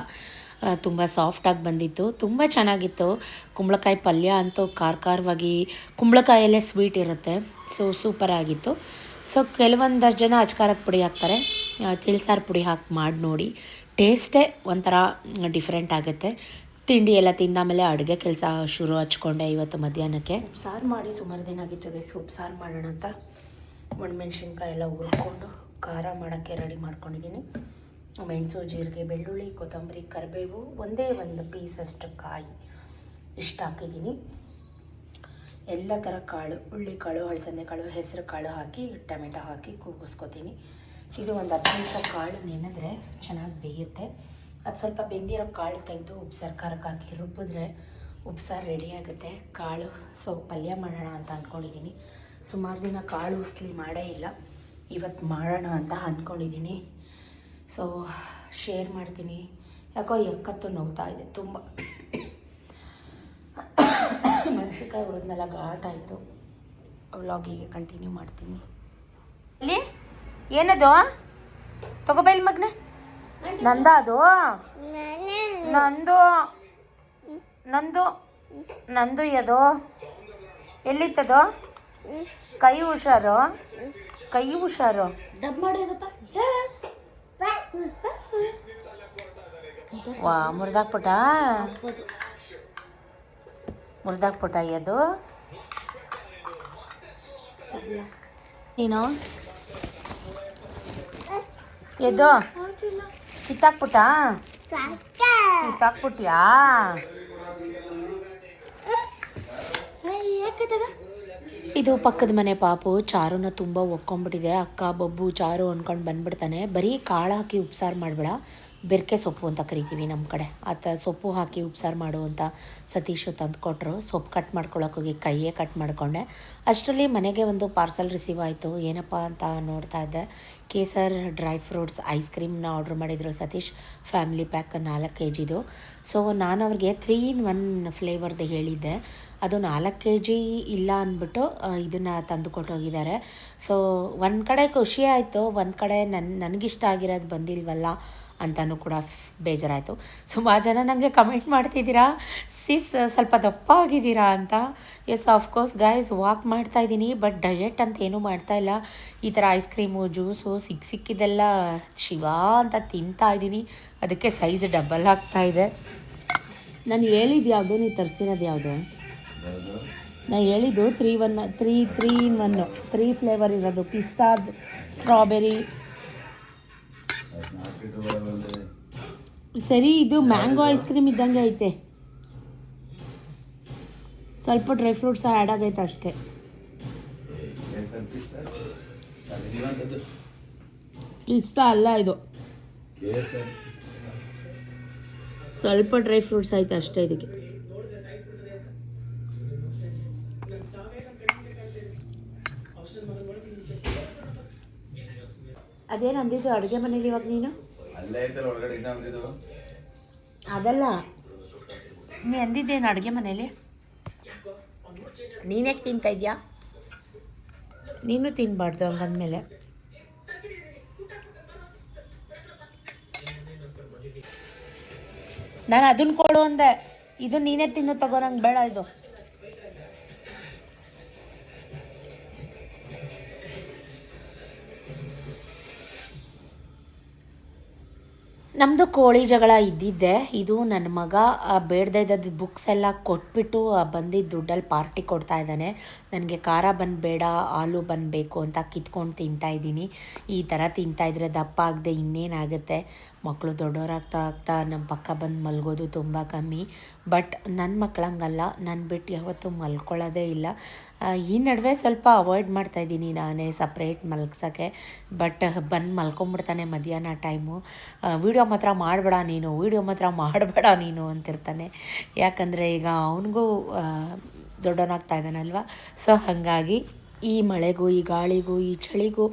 ತುಂಬ ಸಾಫ್ಟಾಗಿ ಬಂದಿತ್ತು, ತುಂಬ ಚೆನ್ನಾಗಿತ್ತು. ಕುಂಬಳಕಾಯಿ ಪಲ್ಯ ಅಂತೂ ಖಾರವಾಗಿ, ಕುಂಬಳಕಾಯಲ್ಲೇ ಸ್ವೀಟ್ ಇರುತ್ತೆ. ಸೊ ಸೂಪರಾಗಿತ್ತು. ಸೊ ಕೆಲವೊಂದಷ್ಟು ಜನ ಅಚ್ಕಾರದ ಪುಡಿ ಹಾಕ್ತಾರೆ, ತಿಳಿಸಾರು ಪುಡಿ ಹಾಕಿ ಮಾಡಿ ನೋಡಿ, ಟೇಸ್ಟೇ ಒಂಥರ ಡಿಫ್ರೆಂಟ್ ಆಗುತ್ತೆ. ತಿಂಡಿ ಎಲ್ಲ ತಿಂದಾಮೇಲೆ ಅಡುಗೆ ಕೆಲಸ ಶುರು ಹಚ್ಕೊಂಡೆ ಇವತ್ತು ಮಧ್ಯಾಹ್ನಕ್ಕೆ. ಉಪ್ಸಾರು ಮಾಡಿ ಸುಮಾರು ದಿನ ಆಗಿತ್ತು ಗೈಸ್, ಉಪ್ಸಾರು ಮಾಡೋಣ ಅಂತ. ಒಣಮೆಣ್ಸಿನ್ಕಾಯಿ ಎಲ್ಲ ಹುರ್ಕೊಂಡು ಖಾರ ಮಾಡೋಕ್ಕೆ ರೆಡಿ ಮಾಡ್ಕೊಂಡಿದ್ದೀನಿ. ಮೆಣಸು, ಜೀರಿಗೆ, ಬೆಳ್ಳುಳ್ಳಿ, ಕೊತ್ತಂಬರಿ, ಕರಿಬೇವು, ಒಂದೇ ಒಂದು ಪೀಸಷ್ಟು ಕಾಯಿ ಇಷ್ಟು ಹಾಕಿದ್ದೀನಿ. ಎಲ್ಲ ಥರ ಕಾಳು, ಹುಳ್ಳಿಕಾಳು, ಹಳಸಂದೆ ಕಾಳು, ಹೆಸರು ಕಾಳು ಹಾಕಿ ಟೊಮೆಟೊ ಹಾಕಿ ಕೂಗಿಸ್ಕೊತೀನಿ. ಇದು ಒಂದು 10 ನಿಮಿಷ ಕಾಳು ನೆನೆದ್ರೆ ಚೆನ್ನಾಗಿ ಬೇಯುತ್ತೆ. ಅದು ಸ್ವಲ್ಪ ಬೆಂದಿರೋ ಕಾಳು ತೆಗೆದು ಉಪ್ಸಾರು ಖಾರಕ್ಕೆ ಹಾಕಿ ರುಬ್ಬಿದ್ರೆ ಉಪ್ಸಾರು ರೆಡಿಯಾಗುತ್ತೆ. ಕಾಳು ಪಲ್ಯ ಮಾಡೋಣ ಅಂತ ಅಂದ್ಕೊಂಡಿದ್ದೀನಿ. ಸುಮಾರು ದಿನ ಕಾಳು ಉಸ್ಲಿ ಮಾಡೇ ಇಲ್ಲ, ಇವತ್ತು ಮಾಡೋಣ ಅಂತ ಅಂದ್ಕೊಂಡಿದ್ದೀನಿ. ಸೊ ಶೇರ್ ಮಾಡ್ತೀನಿ. ಯಾಕೋ ಎಕ್ಕತ್ತು ನೋವ್ತಾ ಇದೆ ತುಂಬ. ಮೆಣಸಿನ್ಕಾಯಿ ಹುರಿದ್ನೆಲ್ಲ ಘಾಟ್ ಆಯಿತು. ವ್ಲಾಗಿಗೆ ಕಂಟಿನ್ಯೂ ಮಾಡ್ತೀನಿ. ಅಲ್ಲಿ ಏನದು ತಗೋಬೈಲ್ ಮಗ್ನ ನಂದ, ಅದು ನಂದು ನಂದು ನಂದು ಅದು ಎಲ್ಲಿತ್ತದು? ಕೈ ಹುಷಾರು, ಕೈ ಹುಷಾರು. ಡಬ್ ಮಾಡೋದಪ್ಪ. ವಾ ಮುರಿದಾಕ್ಬಿಟ್ಟ ಅದು. ನೀನು ಎದ್ದು ಕಿತ್ತಾಕ್ಬಿಟ್ಯಾ? ಇದು ಪಕ್ಕದ ಮನೆ ಪಾಪು ಚಾರುನ ತುಂಬ ಒಕ್ಕೊಂಬಿಟ್ಟಿದೆ. ಅಕ್ಕ ಬಬ್ಬು ಚಾರು ಅಂದ್ಕೊಂಡು ಬಂದ್ಬಿಡ್ತಾನೆ. ಬರೀ ಕಾಳು ಹಾಕಿ ಉಪ್ಸಾರು ಮಾಡಬೇಡ, ಬೆರಕೆ ಸೊಪ್ಪು ಅಂತ ಕರಿತೀವಿ ನಮ್ಮ ಕಡೆ. ಸೊಪ್ಪು ಹಾಕಿ ಉಪ್ಸಾರು ಮಾಡು ಅಂತ ಸತೀಶು ತಂದು ಕೊಟ್ಟರು. ಸೊಪ್ಪು ಕಟ್ ಮಾಡ್ಕೊಳ್ಳೋಕ್ಕೋಗಿ ಕೈಯೇ ಕಟ್ ಮಾಡಿಕೊಂಡೆ. ಅಷ್ಟರಲ್ಲಿ ಮನೆಗೆ ಒಂದು ಪಾರ್ಸಲ್ ರಿಸೀವ್ ಆಯಿತು. ಏನಪ್ಪ ಅಂತ ನೋಡ್ತಾ ಇದ್ದೆ. ಕೇಸರ್ ಡ್ರೈ ಫ್ರೂಟ್ಸ್ ಐಸ್ ಕ್ರೀಮ್ನ ಆರ್ಡ್ರ್ ಮಾಡಿದರು ಸತೀಶ್. ಫ್ಯಾಮಿಲಿ ಪ್ಯಾಕ್ 4 kgದು. ಸೊ ನಾನು ಅವ್ರಿಗೆ 3 in 1 ಫ್ಲೇವರ್ದು ಹೇಳಿದ್ದೆ. ಅದು 4 kg ಇಲ್ಲ ಅಂದ್ಬಿಟ್ಟು ಇದನ್ನು ತಂದು ಕೊಟ್ಟೋಗಿದ್ದಾರೆ. ಸೊ ಒಂದು ಕಡೆ ಖುಷಿ ಆಯಿತು, ಒಂದು ಕಡೆ ನನಗಿಷ್ಟ ಆಗಿರೋದು ಬಂದಿಲ್ವಲ್ಲ ಅಂತಲೂ ಕೂಡ ಬೇಜಾರಾಯಿತು. ಸುಮಾರು ಜನ ನನಗೆ ಕಮೆಂಟ್ ಮಾಡ್ತಿದ್ದೀರಾ, ಸಿಸ್ ಸ್ವಲ್ಪ ದಪ್ಪ ಆಗಿದ್ದೀರಾ ಅಂತ. ಎಸ್ ಆಫ್ಕೋರ್ಸ್ ಗೈಸ್, ವಾಕ್ ಮಾಡ್ತಾಯಿದ್ದೀನಿ, ಬಟ್ ಡಯೆಟ್ ಅಂತ ಏನೂ ಮಾಡ್ತಾಯಿಲ್ಲ. ಈ ಥರ ಐಸ್ ಕ್ರೀಮು, ಜ್ಯೂಸು ಸಿಕ್ಕಿದ್ದೆಲ್ಲ ಶಿವ ಅಂತ ತಿಂತಾಯಿದ್ದೀನಿ. ಅದಕ್ಕೆ ಸೈಜ್ ಡಬಲ್ ಆಗ್ತಾಯಿದೆ. ನಾನು ಹೇಳಿದ್ದು ಯಾವುದು, ನೀವು ತರಿಸಿರೋದು ಯಾವುದು? ನಾನು ಹೇಳಿದ್ದು 3 in 1 3 ಫ್ಲೇವರ್ ಇರೋದು. ಪಿಸ್ತಾ, ಸ್ಟ್ರಾಬೆರಿ. ಸರಿ, ಇದು ಮ್ಯಾಂಗೋ ಐಸ್ ಕ್ರೀಮ್ ಇದ್ದಂಗೆ ಐತೆ. ಸ್ವಲ್ಪ ಡ್ರೈ ಫ್ರೂಟ್ಸ್ ಆ್ಯಡ್ ಆಗೈತೆ ಅಷ್ಟೇ. ಪಿಸ್ತಾ ಅಲ್ಲ ಇದು, ಸ್ವಲ್ಪ ಡ್ರೈ ಫ್ರೂಟ್ಸ್ ಐತೆ ಅಷ್ಟೇ ಇದಕ್ಕೆ. ಅದೇನು ಅಂದಿದ್ದು ಅಡುಗೆ ಮನೇಲಿ ಇವಾಗ ನೀನು? ಅದಲ್ಲ, ನೀ ಅಂದಿದ್ದೇನು ಅಡುಗೆ ಮನೇಲಿ? ನೀನ್ಯಾಕೆ ತಿಂತಾ ಇದೆಯಾ? ನೀನು ತಿನ್ನಬಾರ್ದು ಹಂಗಂದಮೇಲೆ. ನಾನು ಅದನ್ನ ಕೊಡು ಅಂದೆ, ಇದು ನೀನೇ ತಿನ್ನು ತಗೋ, ನಂಗೆ ಬೇಡ ಇದು. ನಮ್ಮದು ಕೋಳಿ ಜಗಳ ಇದ್ದಿದ್ದೆ. ಇದು ನನ್ನ ಮಗ ಬೇಡದೇ ಇದ್ದದ್ದು ಬುಕ್ಸ್ ಎಲ್ಲ ಕೊಟ್ಬಿಟ್ಟು ಬಂದಿದ್ದ ದುಡ್ಡಲ್ಲಿ ಪಾರ್ಟಿ ಕೊಡ್ತಾ ಇದ್ದಾನೆ. ನನಗೆ ಖಾರ ಬನ್ ಬೇಡ, ಆಲೂ ಬನ್ ಬೇಕು ಅಂತ ಕಿತ್ಕೊಂಡು ತಿಂತಾಯಿದ್ದೀನಿ. ಈ ಥರ ತಿಂತಾಯಿದ್ರೆ ದಪ್ಪ ಆಗದೆ ಇನ್ನೇನಾಗುತ್ತೆ. ಮಕ್ಕಳು ದೊಡ್ಡವರಾಗ್ತಾ ನಮ್ಮ ಪಕ್ಕ ಬಂದು ಮಲಗೋದು ತುಂಬ ಕಮ್ಮಿ. ಬಟ್ ನನ್ನ ಮಕ್ಕಳಂಗಲ್ಲ, ನಾನು ಬಿಟ್ಟು ಯಾವತ್ತೂ ಮಲ್ಕೊಳ್ಳೋದೇ ಇಲ್ಲ. ಈ ನಡುವೆ ಸ್ವಲ್ಪ ಅವಾಯ್ಡ್ ಮಾಡ್ತಾಯಿದ್ದೀನಿ ನಾನೇ ಸಪ್ರೇಟ್ ಮಲಗ್ಸೋಕ್ಕೆ. ಬಟ್ ಬಂದು ಮಲ್ಕೊಂಬಿಡ್ತಾನೆ ಮಧ್ಯಾಹ್ನ ಟೈಮು. ವೀಡಿಯೋ ಮಾತ್ರ ಮಾಡಬೇಡ ನೀನು ಅಂತಿರ್ತಾನೆ. ಯಾಕಂದರೆ ಈಗ ಅವನಿಗೂ ದೊಡ್ಡವನಾಗ್ತಾ ಇದ್ದಾನಲ್ವ. ಸೊ ಹಾಗಾಗಿ ಈ ಮಳೆಗೂ, ಈ ಗಾಳಿಗೂ, ಈ ಚಳಿಗೂ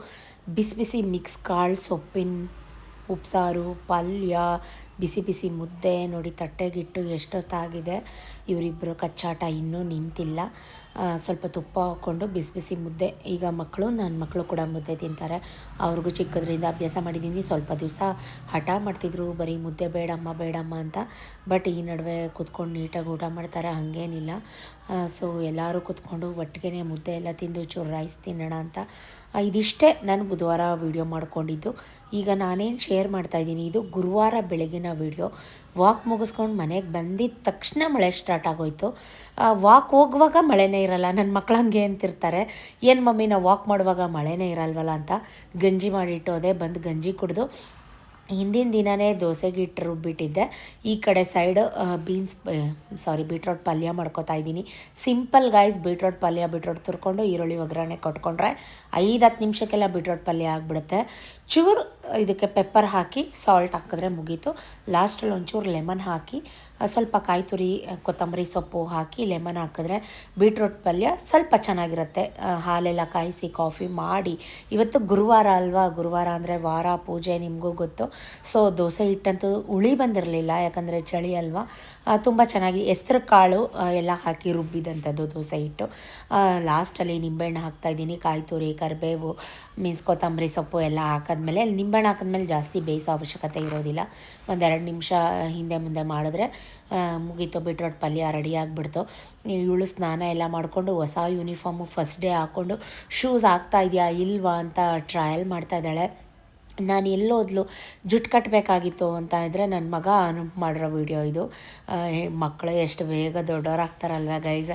ಬಿಸಿ ಬಿಸಿ ಮಿಕ್ಸ್ ಕಾಳು, ಸೊಪ್ಪಿನ ಉಪ್ಸಾರು, ಪಲ್ಯ, ಬಿಸಿ ಬಿಸಿ ಮುದ್ದೆ ನೋಡಿ ತಟ್ಟೆಗಿಟ್ಟು ಎಷ್ಟೊತ್ತಾಗಿದೆ. ಇವರಿಬ್ಬರು ಕಚ್ಚಾಟ ಇನ್ನೂ ನಿಂತಿಲ್ಲ. ಸ್ವಲ್ಪ ತುಪ್ಪ ಹಾಕ್ಕೊಂಡು ಬಿಸಿ ಬಿಸಿ ಮುದ್ದೆ. ಈಗ ನನ್ನ ಮಕ್ಕಳು ಕೂಡ ಮುದ್ದೆ ತಿಂತಾರೆ. ಅವ್ರಿಗೂ ಚಿಕ್ಕದ್ರಿಂದ ಅಭ್ಯಾಸ ಮಾಡಿದ್ದೀನಿ. ಸ್ವಲ್ಪ ದಿವಸ ಹಠ ಮಾಡ್ತಿದ್ರು, ಬರೀ ಮುದ್ದೆ ಬೇಡಮ್ಮ ಅಂತ. ಬಟ್ ಈ ನಡುವೆ ಕೂತ್ಕೊಂಡು ನೀಟಾಗಿ ಊಟ ಮಾಡ್ತಾರೆ, ಹಾಗೇನಿಲ್ಲ. ಸೊ ಎಲ್ಲರೂ ಕೂತ್ಕೊಂಡು ಒಟ್ಟಿಗೆ ಮುದ್ದೆ ಎಲ್ಲ ತಿಂದು ಚೂರು ರೈಸ್ ತಿನ್ನೋಣ ಅಂತ. ಇದಿಷ್ಟೇ ನಾನು ಬುಧವಾರ ವೀಡಿಯೋ ಮಾಡ್ಕೊಂಡಿದ್ದು. ಈಗ ನಾನೇನು ಶೇರ್ ಮಾಡ್ತಾಯಿದ್ದೀನಿ, ಇದು ಗುರುವಾರ ಬೆಳಗಿನ ವೀಡಿಯೋ. ವಾಕ್ ಮುಗಿಸ್ಕೊಂಡು ಮನೆಗೆ ಬಂದಿದ್ದ ತಕ್ಷಣ ಮಳೆ ಸ್ಟಾರ್ಟ್ ಆಗೋಯ್ತು. ವಾಕ್ ಹೋಗುವಾಗ ಮಳೆನೇ ಇರಲ್ಲ. ನನ್ನ ಮಕ್ಳು ಹಂಗೆ ಅಂತಿರ್ತಾರೆ, ಏನು ಮಮ್ಮಿ ನಾವು ವಾಕ್ ಮಾಡುವಾಗ ಮಳೆನೇ ಇರಲ್ವಲ್ಲ ಅಂತ. ಗಂಜಿ ಮಾಡಿಟ್ಟೋದೆ, ಬಂದು ಗಂಜಿ ಕುಡಿದು ಹಿಂದಿನ ದಿನವೇ ದೋಸೆಗೆ ಹಿಟ್ಟು ರುಬ್ಬಿಟ್ಟಿದ್ದೆ. ಈ ಕಡೆ ಸೈಡ್ ಬೀಟ್ರೋಟ್ ಪಲ್ಯ ಮಾಡ್ಕೊತಾ ಇದ್ದೀನಿ. ಸಿಂಪಲ್ ಗೈಸ್, ಬೀಟ್ರೋಟ್ ತುರ್ಕೊಂಡು ಈರುಳ್ಳಿ ಒಗ್ಗರಣೆ ಕೊಟ್ಕೊಂಡ್ರೆ 5-10 ನಿಮಿಷಕ್ಕೆಲ್ಲ ಬೀಟ್ರೋಟ್ ಪಲ್ಯ ಆಗಿಬಿಡುತ್ತೆ. ಚೂರು ಇದಕ್ಕೆ ಪೆಪ್ಪರ್ ಹಾಕಿ ಸಾಲ್ಟ್ ಹಾಕಿದ್ರೆ ಮುಗೀತು. ಲಾಸ್ಟಲ್ಲಿ ಒಂಚೂರು ಲೆಮನ್ ಹಾಕಿ ಸ್ವಲ್ಪ ಕಾಯಿ ತುರಿ, ಕೊತ್ತಂಬರಿ ಸೊಪ್ಪು ಹಾಕಿ ಲೆಮನ್ ಹಾಕಿದ್ರೆ ಬೀಟ್ರೋಟ್ ಪಲ್ಯ ಸ್ವಲ್ಪ ಚೆನ್ನಾಗಿರುತ್ತೆ. ಹಾಲೆಲ್ಲ ಕಾಯಿಸಿ ಕಾಫಿ ಮಾಡಿ, ಇವತ್ತು ಗುರುವಾರ ಅಲ್ವಾ, ಗುರುವಾರ ಅಂದರೆ ವಾರ ಪೂಜೆ ನಿಮಗೂ ಗೊತ್ತು. ಸೊ ದೋಸೆ ಹಿಟ್ಟಂತೂ ಹುಳಿ ಬಂದಿರಲಿಲ್ಲ, ಯಾಕಂದರೆ ಚಳಿ ಅಲ್ವಾ. ತುಂಬ ಚೆನ್ನಾಗಿ ಹೆಸ್ರು ಕಾಳು ಎಲ್ಲ ಹಾಕಿ ರುಬ್ಬಿದಂಥದ್ದು ದೋಸೆ ಹಿಟ್ಟು. ಲಾಸ್ಟಲ್ಲಿ ನಿಂಬೆಹಣ್ಣು ಹಾಕ್ತಾಯಿದ್ದೀನಿ, ಕಾಯಿ ತುರಿ, ಕರಿಬೇವು, ಕೊತ್ತಂಬರಿ ಸೊಪ್ಪು ಎಲ್ಲ ಹಾಕಿದ್ಮೇಲೆ, ನಿಂಬೆಹಣ್ಣು ಹಾಕಿದ್ಮೇಲೆ ಜಾಸ್ತಿ ಬೇಯಿಸೋ ಅವಶ್ಯಕತೆ ಇರೋದಿಲ್ಲ. 1-2 ನಿಮಿಷ ಹಿಂದೆ ಮುಂದೆ ಮಾಡಿದ್ರೆ ಮುಗೀತು, ಬೀಟ್ರೋಟ್ ಪಲ್ಯ ರೆಡಿ ಆಗಿಬಿಡ್ತು. ಇವಳು ಸ್ನಾನ ಎಲ್ಲ ಮಾಡಿಕೊಂಡು ಹೊಸ ಯೂನಿಫಾರ್ಮು ಫಸ್ಟ್ ಡೇ ಹಾಕ್ಕೊಂಡು ಶೂಸ್ ಹಾಕ್ತಾ ಇದೆಯಾ ಇಲ್ವಾ ಅಂತ ಟ್ರಯಲ್ ಮಾಡ್ತಾ ಇದ್ದಾಳೆ. ನಾನು ಎಲ್ಲೋದ್ಲು ಜುಟ್ಟು ಕಟ್ಟಬೇಕಾಗಿತ್ತು ಅಂತ ಇದ್ದರೆ ನನ್ನ ಮಗ ಮಾಡಿರೋ ವಿಡಿಯೋ ಇದು. ಮಕ್ಕಳು ಎಷ್ಟು ಬೇಗ ದೊಡ್ಡವರಾಗ್ತಾರಲ್ವ ಗೈಸ್.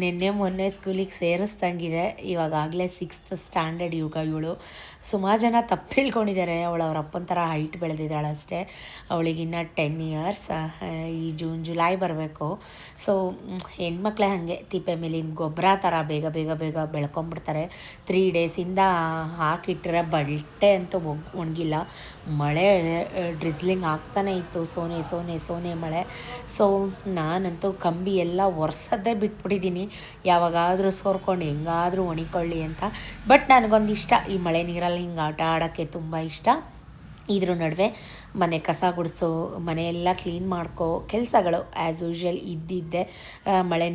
ನಿನ್ನೆ ಮೊನ್ನೆ ಸ್ಕೂಲಿಗೆ ಸೇರಿಸ್ದಂಗಿದೆ, ಇವಾಗಲೇ 6th ಸ್ಟ್ಯಾಂಡರ್ಡ್ ಇವಳು. ಸುಮಾರು ಜನ ತಪ್ಪು ತಿಳ್ಕೊಂಡಿದ್ದಾರೆ, ಅವಳು ಅವ್ರ ಅಪ್ಪನ ಥರ ಹೈಟ್ ಬೆಳೆದಿದ್ದಾಳೆ ಅಷ್ಟೇ. ಅವಳಿಗಿನ್ನ 10 ಇಯರ್ಸ್, ಈ ಜುಲೈ ಬರಬೇಕು. ಸೊ ಹೆಣ್ಮಕ್ಳೇ ಹಾಗೆ, ತಿಪ್ಪೆ ಮೇಲಿನ ಗೊಬ್ಬರ ಥರ ಬೇಗ ಬೇಗ ಬೇಗ ಬೆಳ್ಕೊಂಬಿಡ್ತಾರೆ. 3 ಡೇಸಿಂದ ಹಾಕಿಟ್ಟರೆ ಬಟ್ಟೆ ಅಂತೂ ಒಣಗಿಲ್ಲ. ಮಳೆ ಡ್ರಿಸ್ಲಿಂಗ್ ಆಗ್ತಾನೆ ಇತ್ತು, ಸೋನೆ ಮಳೆ. ಸೊ ನಾನಂತೂ ಕಂಬಿ ಎಲ್ಲ ಒರೆಸೋದೇ ಬಿಟ್ಬಿಟ್ಟಿದ್ದೀನಿ, ಯಾವಾಗಾದರೂ ಸೋರ್ಕೊಂಡು ಹೆಂಗಾದರೂ ಒಣಿಕೊಳ್ಳಿ ಅಂತ. ಬಟ್ ನನಗೊಂದು ಇಷ್ಟ, ಈ ಮಳೆ ನೀರಲ್ಲಿ ಹಿಂಗೆ ಆಟ ಆಡೋಕ್ಕೆ ತುಂಬ ಇಷ್ಟ. ಇದ್ರ ನಡುವೆ ಮನೆ ಕಸ ಗುಡಿಸು, ಮನೆಯೆಲ್ಲ ಕ್ಲೀನ್ ಮಾಡ್ಕೋ ಕೆಲಸಗಳು ಆ್ಯಸ್ ಯೂಶ್ವಲ್ ಇದ್ದಿದ್ದೆ. ಮಳೆ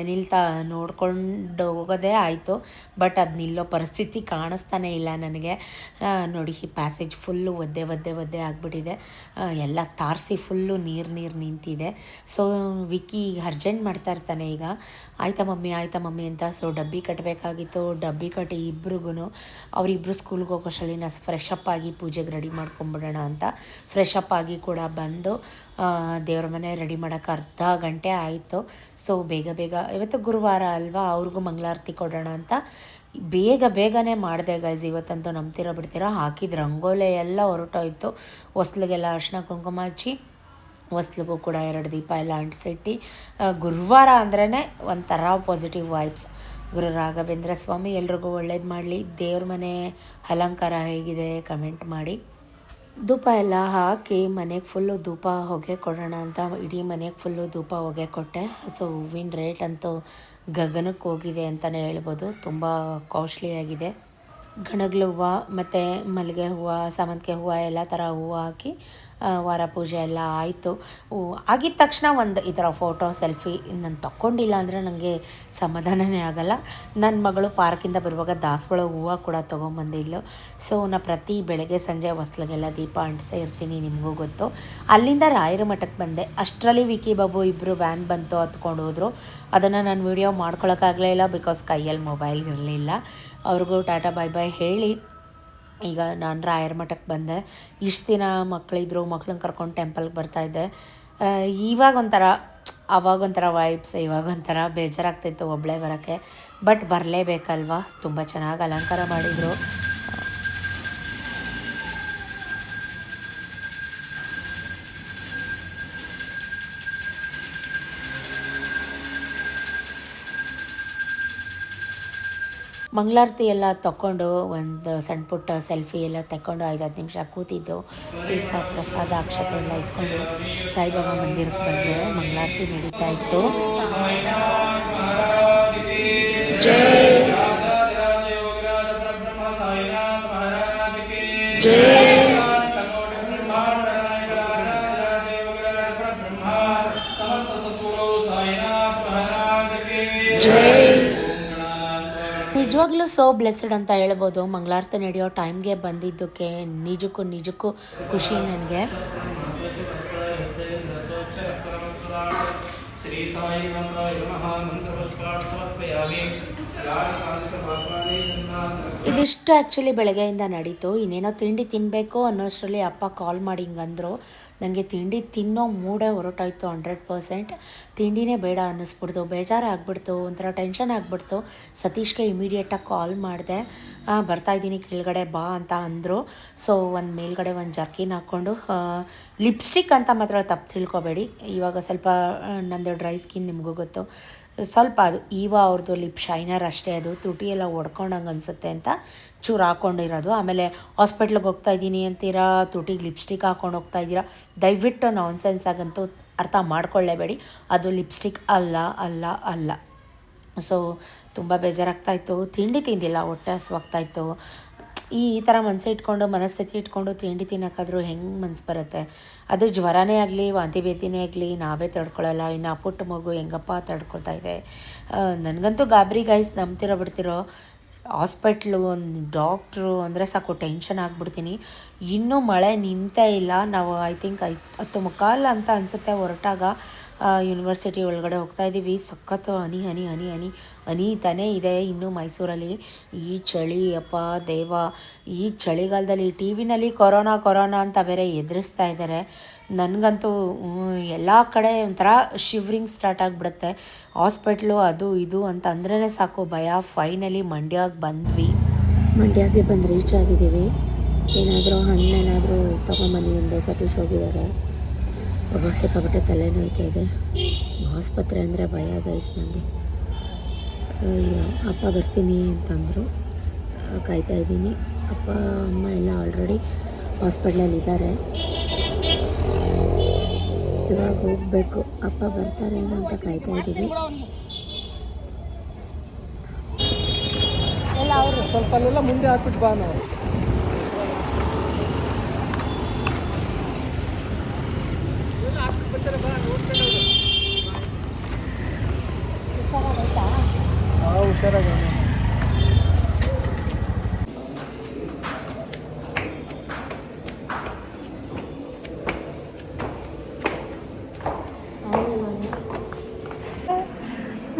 ನಿಲ್ತಾ ನೋಡ್ಕೊಂಡು ಹೋಗೋದೇ ಆಯಿತು. ಬಟ್ ಅದು ನಿಲ್ಲೋ ಪರಿಸ್ಥಿತಿ ಕಾಣಿಸ್ತಾನೇ ಇಲ್ಲ ನನಗೆ. ನೋಡಿ, ಈ ಪ್ಯಾಸೇಜ್ ಫುಲ್ಲು ಒದ್ದೆ ಆಗಿಬಿಟ್ಟಿದೆ. ಎಲ್ಲ ತಾರಿಸಿ ಫುಲ್ಲು ನೀರು ನಿಂತಿದೆ. ಸೊ ವಿಕ್ಕಿ ಅರ್ಜೆಂಟ್ ಮಾಡ್ತಾ ಇರ್ತಾನೆ ಈಗ, ಆಯ್ತಾ ಮಮ್ಮಿ ಅಂತ. ಸೊ ಡಬ್ಬಿ ಕಟ್ಟಬೇಕಾಗಿತ್ತು, ಡಬ್ಬಿ ಕಟ್ಟಿ ಇಬ್ರಿಗೂ, ಅವರಿಬ್ಬರು ಸ್ಕೂಲ್ಗೆ ಹೋಗೋಷ್ಟರಲ್ಲಿ ನಾನು ಫ್ರೆಶ್ ಅಪ್ ಆಗಿ ಪೂಜೆಗೆ ರೆಡಿ ಮಾಡ್ಕೊಂಬಿಡೋಣ ಅಂತ ಫ್ರೆಶ್ ಅಪ್ ಆಗಿ ಕೂಡ ಬಂದು ದೇವ್ರ ಮನೆ ರೆಡಿ ಮಾಡೋಕ್ಕೆ ಅರ್ಧ ಗಂಟೆ ಆಯಿತು. ಸೊ ಬೇಗ ಇವತ್ತು ಗುರುವಾರ ಅಲ್ವಾ, ಅವ್ರಿಗೂ ಮಂಗಳಾರತಿ ಕೊಡೋಣ ಅಂತ ಬೇಗನೆ ಮಾಡಿದೆ ಗೈಸ್. ಇವತ್ತಂತೂ ನಂಬ್ತಿರೋ ಬಿಡ್ತೀರಾ, ಹಾಕಿದ ರಂಗೋಲೆ ಎಲ್ಲ ಹೊರಟೋಯ್ತು. ಹೊಸ್ಲಿಗೆಲ್ಲ ಅರಿಶಿನ ಕುಂಕುಮ ಹಚ್ಚಿ, ಹೊಸ್ಲಿಗೂ ಕೂಡ 2 ದೀಪ ಎಲ್ಲ ಅಂಟಿಸಿಟ್ಟು, ಗುರುವಾರ ಅಂದ್ರೇ ಒಂಥರ ಪಾಸಿಟಿವ್ ವೈಬ್ಸ್. ಗುರು ರಾಘವೇಂದ್ರ ಸ್ವಾಮಿ ಎಲ್ರಿಗೂ ಒಳ್ಳೇದು ಮಾಡಲಿ. ದೇವ್ರ ಮನೆ ಅಲಂಕಾರ ಹೇಗಿದೆ ಕಮೆಂಟ್ ಮಾಡಿ. ಧೂಪ ಎಲ್ಲ ಹಾಕಿ ಮನೆಗೆ ಫುಲ್ಲು ಧೂಪ ಹೊಗೆ ಕೊಡೋಣ ಅಂತ ಇಡೀ ಮನೆಗೆ ಫುಲ್ಲು ಧೂಪ ಹೊಗೆ ಕೊಟ್ಟೆ. ಸೊ ಹೂವಿನ ರೇಟ್ ಅಂತೂ ಗಗನಕ್ಕೆ ಹೋಗಿದೆ ಅಂತಲೇ ಹೇಳ್ಬೋದು, ತುಂಬ ಕಾಸ್ಟ್ಲಿಯಾಗಿದೆ. ಗಣಗ್ಲ ಹೂವು ಮತ್ತು ಮಲ್ಲಿಗೆ ಹೂವು, ಸೇವಂತಿಗೆ ಹೂವು ಎಲ್ಲ ಥರ ಹೂವು ಹಾಕಿ ವಾರ ಪೂಜೆ ಎಲ್ಲ ಆಯಿತು. ಆಗಿದ ತಕ್ಷಣ ಒಂದು ಈ ಥರ ಫೋಟೋ ಸೆಲ್ಫಿ ನಾನು ತಗೊಂಡಿಲ್ಲ ಅಂದರೆ ನನಗೆ ಸಮಾಧಾನವೇ ಆಗೋಲ್ಲ. ನನ್ನ ಮಗಳು ಪಾರ್ಕಿಂದ ಬರುವಾಗ ದಾಸವಾಳ ಹೂವು ಕೂಡ ತೊಗೊಂಬಂದಿದ್ಲು. ಸೊ ನಾನು ಪ್ರತಿ ಬೆಳಗ್ಗೆ ಸಂಜೆ ಹೊಸ್ಲಿಗೆಲ್ಲ ದೀಪ ಅಂಟಿಸೇ ಇರ್ತೀನಿ, ನಿಮಗೂ ಗೊತ್ತು. ಅಲ್ಲಿಂದ ರಾಯರ ಮಠಕ್ಕೆ ಬಂದೆ. ಅಷ್ಟರಲ್ಲಿ ವಿಕಿ ಬಾಬು ಇಬ್ಬರು ವ್ಯಾನ್ ಬಂತು, ಹತ್ಕೊಂಡು ಹೋದರು. ಅದನ್ನು ನಾನು ವೀಡಿಯೋ ಮಾಡ್ಕೊಳಕ್ಕಾಗಲೇ ಇಲ್ಲ, ಬಿಕಾಸ್ ಕೈಯಲ್ಲಿ ಮೊಬೈಲ್ ಇರಲಿಲ್ಲ. ಅವ್ರಿಗೂ ಟಾಟಾ ಬಾಯ್ ಹೇಳಿ ಈಗ ನಾನು ರಾಯರ ಮಠಕ್ಕೆ ಬಂದೆ. ಇಷ್ಟು ದಿನ ಮಕ್ಕಳನ್ನ ಕರ್ಕೊಂಡು ಟೆಂಪಲ್ಗೆ ಬರ್ತಾಯಿದ್ದೆ. ಅವಾಗೊಂಥರ ವೈಬ್ಸ್, ಇವಾಗೊಂಥರ ಬೇಜಾರಾಗ್ತಿತ್ತು ಒಬ್ಬಳೇ ಬರೋಕ್ಕೆ. ಬಟ್ ಬರಲೇಬೇಕಲ್ವಾ, ತುಂಬ ಚೆನ್ನಾಗಿ ಅಲಂಕಾರ ಮಾಡಿದರು. ಮಂಗಳಾರತಿ ಎಲ್ಲ ತಗೊಂಡು ಒಂದು ಸಣ್ಣ ಪುಟ್ಟ ಸೆಲ್ಫಿ ಎಲ್ಲ ತಗೊಂಡು 5-10 ನಿಮಿಷ ಕೂತಿದ್ದು, ತೀರ್ಥ ಪ್ರಸಾದ ಅಕ್ಷತೆ ಎಲ್ಲ ಇಸ್ಕೊಂಡು ಸಾಯಿಬಾಬಾ ಮಂದಿರಕ್ಕೆ ಬಂದೆ. ಮಂಗಳಾರತಿ ನಡೀತಾ ಇತ್ತು. ನಿಜವಾಗ್ಲೂ ಸೋ ಬ್ಲೆಸ್ಡ್ ಅಂತ ಹೇಳ್ಬೋದು. ಮಂಗಳಾರತಿ ನಡೆಯೋ ಟೈಮ್ಗೆ ಬಂದಿದ್ದಕ್ಕೆ ನಿಜಕ್ಕೂ ಖುಷಿ ನನಗೆ. ಇದಿಷ್ಟು ಆ್ಯಕ್ಚುಲಿ ಬೆಳಗ್ಗೆಯಿಂದ ನಡೀತು. ಇನ್ನೇನೋ ತಿಂಡಿ ತಿನ್ನಬೇಕು ಅನ್ನೋಷ್ಟರಲ್ಲಿ ಅಪ್ಪ ಕಾಲ್ ಮಾಡಿ ಹಿಂಗಂದರು. ನನಗೆ ತಿಂಡಿ ತಿನ್ನೋ ಮೂಡೇ ಹೊರಟೋಯ್ತು 100%. ತಿಂಡಿನೇ ಬೇಡ ಅನ್ನಿಸ್ಬಿಡ್ತು, ಬೇಜಾರಾಗ್ಬಿಡ್ತು, ಒಂಥರ ಟೆನ್ಷನ್ ಆಗಿಬಿಡ್ತು. ಸತೀಶ್ಗೆ ಇಮಿಡಿಯೇಟಾಗಿ ಕಾಲ್ ಮಾಡಿದೆ, ಬರ್ತಾಯಿದ್ದೀನಿ ಕೆಳಗಡೆ ಬಾ ಅಂತ ಅಂದರು. ಸೊ ಒಂದು ಮೇಲ್ಗಡೆ ಒಂದು ಜರ್ಕಿನ್ ಹಾಕ್ಕೊಂಡು, ಲಿಪ್ಸ್ಟಿಕ್ ಅಂತ ಮಾತ್ರ ತಪ್ಪು ತಿಳ್ಕೊಬೇಡಿ. ಇವಾಗ ಸ್ವಲ್ಪ ನಂದು ಡ್ರೈ ಸ್ಕಿನ್ ನಿಮಗೂ ಗೊತ್ತು, ಸ್ವಲ್ಪ ಅದು ಅವ್ರದ್ದು ಲಿಪ್ ಶೈನರ್ ಅಷ್ಟೇ, ಅದು ತುಟಿ ಎಲ್ಲ ಒಡ್ಕೊಂಡಂಗೆ ಅನಿಸುತ್ತೆ ಅಂತ ಚೂರು ಹಾಕ್ಕೊಂಡಿರೋದು. ಆಮೇಲೆ ಹಾಸ್ಪಿಟ್ಲಿಗೆ ಹೋಗ್ತಾಯಿದ್ದೀನಿ ಅಂತೀರಾ, ತುಟಿಗೆ ಲಿಪ್ಸ್ಟಿಕ್ ಹಾಕ್ಕೊಂಡು ಹೋಗ್ತಾಯಿದ್ದೀರಾ, ದಯವಿಟ್ಟು ನಾನ್ಸೆನ್ಸ್ ಆಗಂತೂ ಅರ್ಥ ಮಾಡ್ಕೊಳ್ಳೇಬೇಡಿ. ಅದು ಲಿಪ್ಸ್ಟಿಕ್ ಅಲ್ಲ ಅಲ್ಲ ಅಲ್ಲ. ಸೊ ತುಂಬ ಬೇಜಾರಾಗ್ತಾಯಿತ್ತು, ತಿಂಡಿ ತಿಂದಿಲ್ಲ, ಹೊಟ್ಟೆ ಹಸ್ವಾಗ್ತಾಯಿತ್ತು. ಈ ಥರ ಮನಸ್ಥಿತಿ ಇಟ್ಕೊಂಡು ತಿಂಡಿ ತಿನ್ನೋಕ್ಕಾದ್ರೂ ಹೆಂಗೆ ಮನಸ್ಸು ಬರುತ್ತೆ? ಅದು ಜ್ವರನೇ ಆಗಲಿ, ವಾಂತಿ ಭೇದಿನೇ ಆಗಲಿ ನಾವೇ ತಡ್ಕೊಳ್ಳಲ್ಲ, ಇನ್ನು ಆ ಪುಟ್ಟ ಮಗು ಹೆಂಗಪ್ಪ ತಡ್ಕೊಳ್ತಾ ಇದೆ. ನನಗಂತೂ ಗಾಬರಿ ಗೈಸ್, ನಂಬ್ತಿರೋ ಬಿಡ್ತಿರೋ, ಹಾಸ್ಪಿಟ್ಲು, ಒಂದು ಡಾಕ್ಟ್ರು ಅಂದರೆ ಸಾಕು ಟೆನ್ಷನ್ ಆಗಿಬಿಡ್ತೀನಿ. ಇನ್ನೂ ಮಳೆ ನಿಂತೇ ಇಲ್ಲ. ನಾವು ಐ ಥಿಂಕ್ 10:15 ಅಂತ ಅನಿಸುತ್ತೆ ಹೊರಟಾಗ ಯೂನಿವರ್ಸಿಟಿ ಒಳಗಡೆ ಹೋಗ್ತಾಯಿದ್ದೀವಿ. ಸಖತ್ತು ಹನಿತಾನೇ ಇದೆ ಇನ್ನೂ ಮೈಸೂರಲ್ಲಿ. ಈ ಚಳಿ ಅಪ್ಪ ದೇವ, ಈ ಚಳಿಗಾಲದಲ್ಲಿ ಟಿ ವಿನಲ್ಲಿ ಕೊರೋನಾ ಅಂತ ಬೇರೆ ಎದುರಿಸ್ತಾ ಇದ್ದಾರೆ. ನನಗಂತೂ ಎಲ್ಲ ಕಡೆ ಒಂಥರ ಶಿವ್ರಿಂಗ್ ಸ್ಟಾರ್ಟ್ ಆಗಿಬಿಡುತ್ತೆ. ಹಾಸ್ಪಿಟ್ಲು ಅದು ಇದು ಅಂತ ಅಂದ್ರೇ ಸಾಕು ಭಯ. ಫೈನಲಿ ಮಂಡ್ಯಕ್ಕೆ ಬಂದ್ವಿ. ಮಂಡ್ಯಕ್ಕೆ ಬಂದು ರೀಚ್ ಆಗಿದ್ದೀವಿ. ಏನಾದರೂ ಹಣ್ಣೇನಾದರೂ ತೊಗೊಂಬನ್ನಿ ಅಂದರೆ ಸತೀಶ್ ಹೋಗಿದ್ದಾರೆ. ಒಬ್ಬ ಸಿಕ್ಕಾಪಟ್ಟೆ ತಲೆನೋಯ್ತಾ ಇದೆ. ಆಸ್ಪತ್ರೆ ಅಂದರೆ ಭಯ ಗೈಸ್ ನನಗೆ. ಅಪ್ಪ ಬರ್ತೀನಿ ಅಂತಂದರು, ಕಾಯ್ತಾ ಇದ್ದೀನಿ. ಅಪ್ಪ ಅಮ್ಮ ಎಲ್ಲ ಆಲ್ರೆಡಿ ಹಾಸ್ಪಿಟ್ಲಲ್ಲಿದ್ದಾರೆ. ಇವಾಗ ಹೋಗಬೇಕು, ಅಪ್ಪ ಬರ್ತಾರೇನೋ ಅಂತ ಕಾಯ್ತಾ ಇದ್ದೀವಿ. ಸ್ವಲ್ಪ ಅಲ್ಲೆಲ್ಲ ಮುಂದೆ ಹಾಕ್ಬಿಟ್ಟು ಬಾ. ನಾವು ಹುಷಾರಾಗ